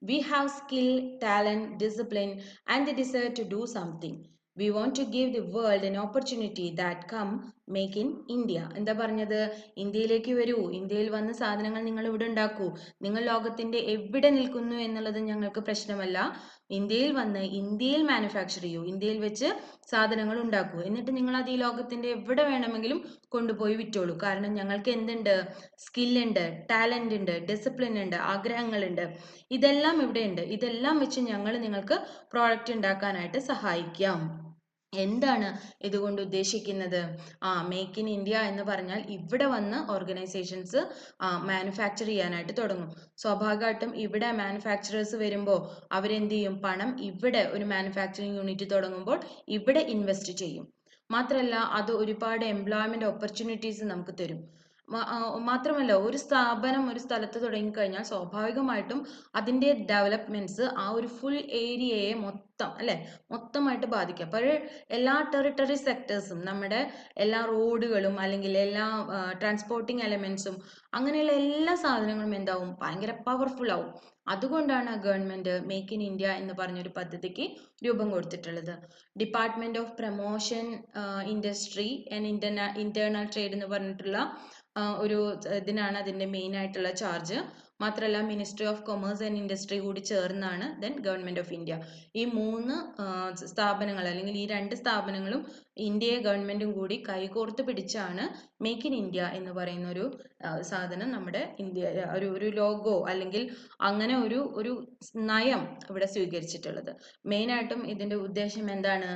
We have skill, talent, discipline, and the desire to do something. We want to give the world an opportunity that come make in India. എന്താ പറഞ്ഞത്? ഇന്ത്യയിലേക്ക് വരൂ, ഇന്ത്യയിൽ വന്ന് സാധനങ്ങൾ നിങ്ങൾ ഇവിടെ ഉണ്ടാക്കൂ. നിങ്ങൾ ലോകത്തിന്റെ എവിടെ നിൽക്കുന്നു എന്നുള്ളത് ഞങ്ങൾക്ക് പ്രശ്നമല്ല. ഇന്ത്യയിൽ വന്ന് ഇന്ത്യയിൽ മാനുഫാക്ചർ ചെയ്യൂ, ഇന്ത്യയിൽ വെച്ച് സാധനങ്ങൾ ഉണ്ടാക്കൂ, എന്നിട്ട് നിങ്ങൾ അത് ഈ ലോകത്തിന്റെ എവിടെ വേണമെങ്കിലും കൊണ്ടുപോയി വിറ്റോളൂ. കാരണം ഞങ്ങൾക്ക് എന്തുണ്ട്? സ്കില്ലുണ്ട്, ടാലന്റ് ഉണ്ട്, ഡിസിപ്ലിൻ ഉണ്ട്, ആഗ്രഹങ്ങളുണ്ട്. ഇതെല്ലാം ഇവിടെയുണ്ട്. ഇതെല്ലാം വെച്ച് ഞങ്ങൾ നിങ്ങൾക്ക് പ്രോഡക്റ്റ് ഉണ്ടാക്കാനായിട്ട് സഹായിക്കാം. എന്താണ് ഇതുകൊണ്ട് ഉദ്ദേശിക്കുന്നത്? മേക്ക് ഇൻ ഇന്ത്യ എന്ന് പറഞ്ഞാൽ ഇവിടെ വന്ന് ഓർഗനൈസേഷൻസ് മാനുഫാക്ചർ ചെയ്യാനായിട്ട് തുടങ്ങും. സ്വാഭാവികമായിട്ടും ഇവിടെ മാനുഫാക്ചറേഴ്സ് വരുമ്പോൾ അവരെന്ത് ചെയ്യും? പണം ഇവിടെ ഒരു മാനുഫാക്ചറിങ് യൂണിറ്റ് തുടങ്ങുമ്പോൾ ഇവിടെ ഇൻവെസ്റ്റ് ചെയ്യും. മാത്രമല്ല അത് ഒരുപാട് എംപ്ലോയ്മെന്റ് ഓപ്പർച്യൂണിറ്റീസ് നമുക്ക് തരും. മാത്രമല്ല ഒരു സ്ഥാപനം ഒരു സ്ഥലത്ത് തുടങ്ങിക്കഴിഞ്ഞാൽ സ്വാഭാവികമായിട്ടും അതിൻ്റെ ഡെവലപ്മെന്റ്സ് ആ ഒരു ഫുൾ ഏരിയയെ മൊത്തം അല്ലെ മൊത്തമായിട്ട് ബാധിക്കും. അപ്പോൾ എല്ലാ ടെറിട്ടറി സെക്ടേഴ്സും നമ്മുടെ എല്ലാ റോഡുകളും അല്ലെങ്കിൽ എല്ലാ ട്രാൻസ്പോർട്ടിങ് എലമെന്റ്സും അങ്ങനെയുള്ള എല്ലാ സാധനങ്ങളും എന്താവും ഭയങ്കര പവർഫുൾ ആവും. അതുകൊണ്ടാണ് ഗവൺമെന്റ് മേക്ക് ഇൻ ഇന്ത്യ എന്ന് പറഞ്ഞൊരു പദ്ധതിക്ക് രൂപം കൊടുത്തിട്ടുള്ളത്. Department of promotion industry and internal trade എന്ന് പറഞ്ഞിട്ടുള്ള ഒരു ഇതിനാണ് അതിന്റെ മെയിൻ ആയിട്ടുള്ള ചാർജ്. മാത്രമല്ല ministry of commerce and industry കൂടി ചേർന്നാണ് ദെൻ ഗവൺമെന്റ് ഓഫ് ഇന്ത്യ. ഈ മൂന്ന് സ്ഥാപനങ്ങൾ അല്ലെങ്കിൽ ഈ രണ്ട് സ്ഥാപനങ്ങളും ഇന്ത്യയെ ഗവൺമെന്റും കൂടി കൈകോർത്ത് പിടിച്ചാണ് മേക്ക് ഇൻ ഇന്ത്യ എന്ന് പറയുന്ന ഒരു സാധനം നമ്മുടെ ഇന്ത്യ ഒരു ലോഗോ അല്ലെങ്കിൽ അങ്ങനെ ഒരു നയം ഇവിടെ സ്വീകരിച്ചിട്ടുള്ളത്. മെയിനായിട്ടും ഇതിന്റെ ഉദ്ദേശം എന്താണ്?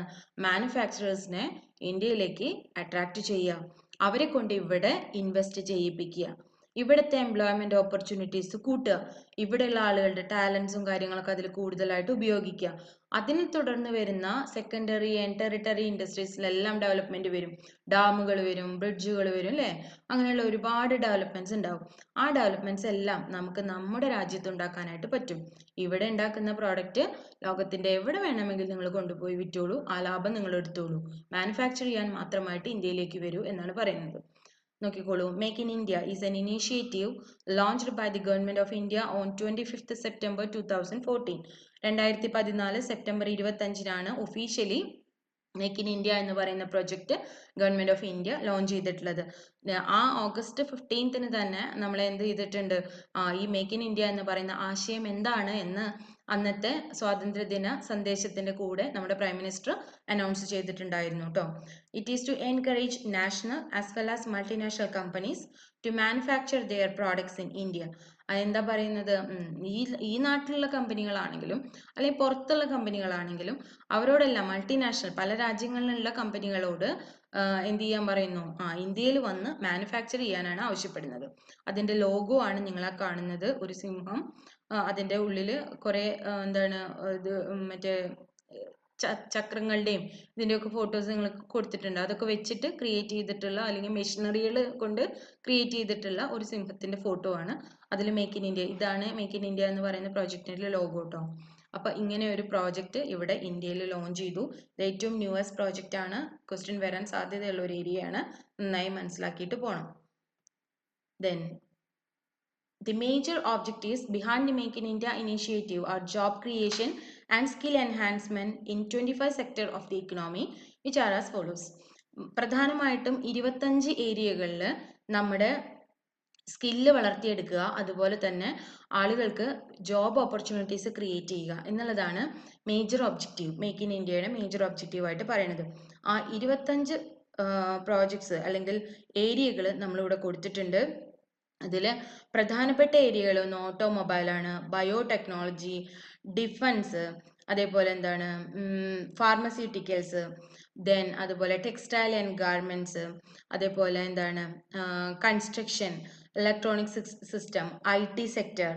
മാനുഫാക്ചറേഴ്സിനെ ഇന്ത്യയിലേക്ക് അട്രാക്ട് ചെയ്യുക, അവരെ കൊണ്ട് ഇവിടെ ഇൻവെസ്റ്റ് ചെയ്യിപ്പിക്കുക, ഇവിടുത്തെ എംപ്ലോയ്മെന്റ് ഓപ്പർച്യൂണിറ്റീസ് കൂട്ടുക, ഇവിടെയുള്ള ആളുകളുടെ ടാലൻസും കാര്യങ്ങളൊക്കെ അതിൽ കൂടുതലായിട്ട് ഉപയോഗിക്കുക. അതിനെ തുടർന്ന് വരുന്ന സെക്കൻഡറി ആൻഡ് ടെറിട്ടറി ഇൻഡസ്ട്രീസിലെല്ലാം ഡെവലപ്മെന്റ് വരും. ഡാമുകൾ വരും, ബ്രിഡ്ജുകൾ വരും അല്ലേ? അങ്ങനെയുള്ള ഒരുപാട് ഡെവലപ്മെന്റ്സ് ഉണ്ടാവും. ആ ഡെവലപ്മെന്റ്സ് എല്ലാം നമുക്ക് നമ്മുടെ രാജ്യത്ത് ഉണ്ടാക്കാനായിട്ട് പറ്റും. ഇവിടെ ഉണ്ടാക്കുന്ന പ്രോഡക്റ്റ് ലോകത്തിന്റെ എവിടെ വേണമെങ്കിൽ നിങ്ങൾ കൊണ്ടുപോയി വിറ്റോളൂ, ആ ലാഭം നിങ്ങൾ എടുത്തോളൂ, മാനുഫാക്ചർ ചെയ്യാൻ മാത്രമായിട്ട് ഇന്ത്യയിലേക്ക് വരൂ എന്നാണ് പറയുന്നത്. നോക്കിക്കോളൂ, make in India is an initiative launched by the government of India on 25th September 2014. 2014 September 25-നാണ് ഒഫീഷ്യലി മേക്ക് ഇൻ ഇന്ത്യ എന്ന് പറയുന്ന project government of India launch ചെയ്തിട്ടുള്ളത്. ആ ഓഗസ്റ്റ് 15-ന് തന്നെ നമ്മൾ എന്ത് ചെയ്തിട്ടുണ്ട്? ഈ മേക്ക് ഇൻ ഇന്ത്യ എന്ന് പറയുന്ന ആശയം എന്താണ് എന്ന് അന്നത്തെ സ്വാതന്ത്ര്യദിന സന്ദേശത്തിന്റെ കൂടെ നമ്മുടെ പ്രൈം മിനിസ്റ്റർ അനൗൺസ് ചെയ്തിട്ടുണ്ടായിരുന്നു കേട്ടോ. It is to encourage national as well as multinational companies to manufacture their products in India. അതെന്താ പറയുന്നത്? ഈ നാട്ടിലുള്ള കമ്പനികളാണെങ്കിലും അല്ലെങ്കിൽ പുറത്തുള്ള കമ്പനികളാണെങ്കിലും അവരോടെല്ലാം മൾട്ടിനാഷണൽ പല രാജ്യങ്ങളിലുള്ള കമ്പനികളോട് എന്ത് ചെയ്യാൻ പറയുന്നു? ഇന്ത്യയിൽ വന്ന് മാനുഫാക്ചർ ചെയ്യാനാണ് ആവശ്യപ്പെടുന്നത്. അതിന്റെ ലോഗോ ആണ് നിങ്ങൾ ആ കാണുന്നത്, ഒരു സിംഹം. അതിന്റെ ഉള്ളില് കുറെ എന്താണ് ഇത് മറ്റേ ചക്രങ്ങളുടെയും ഇതിന്റെയൊക്കെ ഫോട്ടോസ് നിങ്ങൾ കൊടുത്തിട്ടുണ്ട്. അതൊക്കെ വെച്ചിട്ട് ക്രിയേറ്റ് ചെയ്തിട്ടുള്ള അല്ലെങ്കിൽ മെഷീനറികൾ കൊണ്ട് ക്രിയേറ്റ് ചെയ്തിട്ടുള്ള ഒരു സിംഹത്തിന്റെ ഫോട്ടോ ആണ്. അതിൽ മേക്ക് ഇൻ ഇന്ത്യ, ഇതാണ് മേക്ക് ഇൻ ഇന്ത്യ എന്ന് പറയുന്ന പ്രോജക്റ്റിന്റെ ലോഗോ കേട്ടോ. അപ്പൊ ഇങ്ങനെ ഒരു പ്രോജക്റ്റ് ഇവിടെ ഇന്ത്യയിൽ ലോഞ്ച് ചെയ്തു. ഇത് ഏറ്റവും ന്യൂവസ്റ്റ് പ്രോജക്റ്റ് ആണ്. ക്വസ്റ്റ്യൻ വരാൻ സാധ്യതയുള്ള ഒരു ഏരിയ ആണ്, നന്നായി മനസ്സിലാക്കിയിട്ട് പോകണം. Then the major objectives behind the Make in India initiative are job creation and skill enhancement in 25 sectors of the economy, which are as follows. പ്രധാനമായിട്ടും 25 ഏരിയകളിൽ നമ്മുടെ സ്കില്ല് വളർത്തിയെടുക്കുക, അതുപോലെ തന്നെ ആളുകൾക്ക് ജോബ് ഓപ്പർച്യൂണിറ്റീസ് ക്രിയേറ്റ് ചെയ്യുക എന്നുള്ളതാണ് മേജർ ഒബ്ജക്റ്റീവ്, മേക്ക് ഇൻ ഇന്ത്യയുടെ മേജർ ഒബ്ജക്റ്റീവ് ആയിട്ട് പറയുന്നത്. ആ 25 പ്രോജക്ട്സ് അല്ലെങ്കിൽ ഏരിയകൾ നമ്മളിവിടെ കൊടുത്തിട്ടുണ്ട്. അതിൽ പ്രധാനപ്പെട്ട ഏരിയകൾ ഒന്ന് ഓട്ടോമൊബൈലാണ്, ബയോടെക്നോളജി, ഡിഫൻസ്, അതേപോലെ എന്താണ് ഫാർമസ്യൂട്ടിക്കൽസ്, ദെൻ അതുപോലെ ടെക്സ്റ്റൈൽ ആൻഡ് ഗാർമെന്റ്സ്, അതേപോലെ എന്താണ് construction, electronic system, IT sector,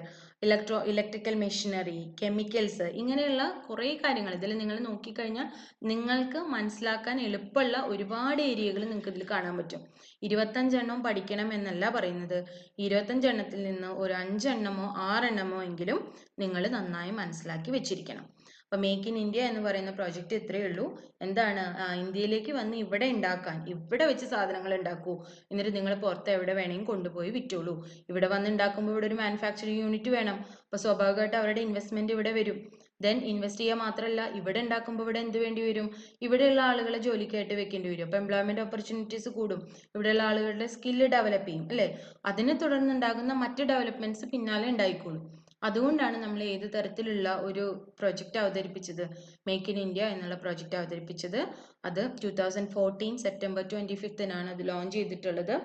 electrical machinery, chemicals, ഇങ്ങനെയുള്ള കുറേ കാര്യങ്ങൾ ഇതിൽ നിങ്ങൾ നോക്കിക്കഴിഞ്ഞാൽ നിങ്ങൾക്ക് മനസ്സിലാക്കാൻ എളുപ്പമുള്ള ഒരുപാട് ഏരിയകൾ നിങ്ങൾക്ക് ഇതിൽ കാണാൻ പറ്റും. 25 എണ്ണം പഠിക്കണം എന്നല്ല പറയുന്നത്. 25 എണ്ണത്തിൽ നിന്ന് ഒരു 5 എണ്ണമോ 6 എണ്ണമോ എങ്കിലും നിങ്ങൾ നന്നായി മനസ്സിലാക്കി വെച്ചിരിക്കണം. അപ്പൊ മേക്ക് ഇൻ ഇന്ത്യ എന്ന് പറയുന്ന പ്രോജക്റ്റ് ഇത്രയേ ഉള്ളൂ. എന്താണ്? ഇന്ത്യയിലേക്ക് വന്ന് ഇവിടെ ഉണ്ടാക്കാൻ, ഇവിടെ വെച്ച് സാധനങ്ങൾ ഉണ്ടാക്കൂ, എന്നിട്ട് നിങ്ങൾ പുറത്ത് എവിടെ വേണമെങ്കിൽ കൊണ്ടുപോയി വിറ്റോളൂ. ഇവിടെ വന്ന് ഉണ്ടാക്കുമ്പോൾ ഇവിടെ ഒരു മാനുഫാക്ചറിങ് യൂണിറ്റ് വേണം. അപ്പൊ സ്വാഭാവികമായിട്ട് അവരുടെ ഇൻവെസ്റ്റ്മെന്റ് ഇവിടെ വരും. ദെൻ ഇൻവെസ്റ്റ് ചെയ്യുക മാത്രമല്ല, ഇവിടെ ഉണ്ടാക്കുമ്പോൾ ഇവിടെ എന്ത് വേണ്ടി വരും? ഇവിടെയുള്ള ആളുകളെ ജോലിക്കായിട്ട് വെക്കേണ്ടി വരും. അപ്പൊ എംപ്ലോയ്മെന്റ് ഓപ്പർച്യൂണിറ്റീസ് കൂടും, ഇവിടെയുള്ള ആളുകളുടെ സ്കില്ല് ഡെവലപ്പ് ചെയ്യും അല്ലേ? അതിനെ തുടർന്നുണ്ടാകുന്ന മറ്റ് ഡെവലപ്മെന്റ്സ് പിന്നാലെ ഉണ്ടായിക്കോളും. അതുകൊണ്ടാണ് നമ്മൾ ഏത് തരത്തിലുള്ള ഒരു പ്രൊജക്റ്റ് അവതരിപ്പിച്ചത്, മേക്ക് ഇൻ ഇന്ത്യ എന്നുള്ള പ്രൊജക്റ്റ് അവതരിപ്പിച്ചത്. അത് 2014 സെപ്റ്റംബർ 25-നാണ് അത് ലോഞ്ച് ചെയ്തിട്ടുള്ളത്.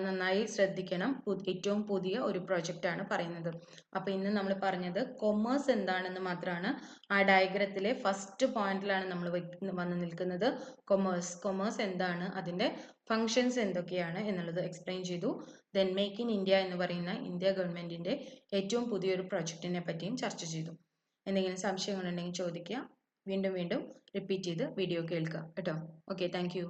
നന്നായി ശ്രദ്ധിക്കണം, ഏറ്റവും പുതിയ ഒരു പ്രൊജക്റ്റ് ആണ് പറയുന്നത്. അപ്പൊ ഇന്ന് നമ്മൾ പറഞ്ഞത് കൊമേഴ്സ് എന്താണെന്ന് മാത്രമാണ്. ആ ഡയഗ്രത്തിലെ ഫസ്റ്റ് പോയിന്റിലാണ് നമ്മൾ വന്ന് നിൽക്കുന്നത്. കൊമേഴ്സ് എന്താണ്, അതിന്റെ ഫങ്ഷൻസ് എന്തൊക്കെയാണ് എന്നുള്ളത് എക്സ്പ്ലെയിൻ ചെയ്തു. ദെൻ മേക്ക് ഇൻ ഇന്ത്യ എന്ന് പറയുന്ന ഇന്ത്യ ഗവൺമെന്റിന്റെ ഏറ്റവും പുതിയൊരു പ്രൊജക്റ്റിനെ പറ്റിയും ചർച്ച ചെയ്തു. എന്തെങ്കിലും സംശയങ്ങളുണ്ടെങ്കിൽ ചോദിക്കുക. വീണ്ടും റിപ്പീറ്റ് ചെയ്ത് വീഡിയോ കേൾക്കുക കേട്ടോ. Okay, thank you.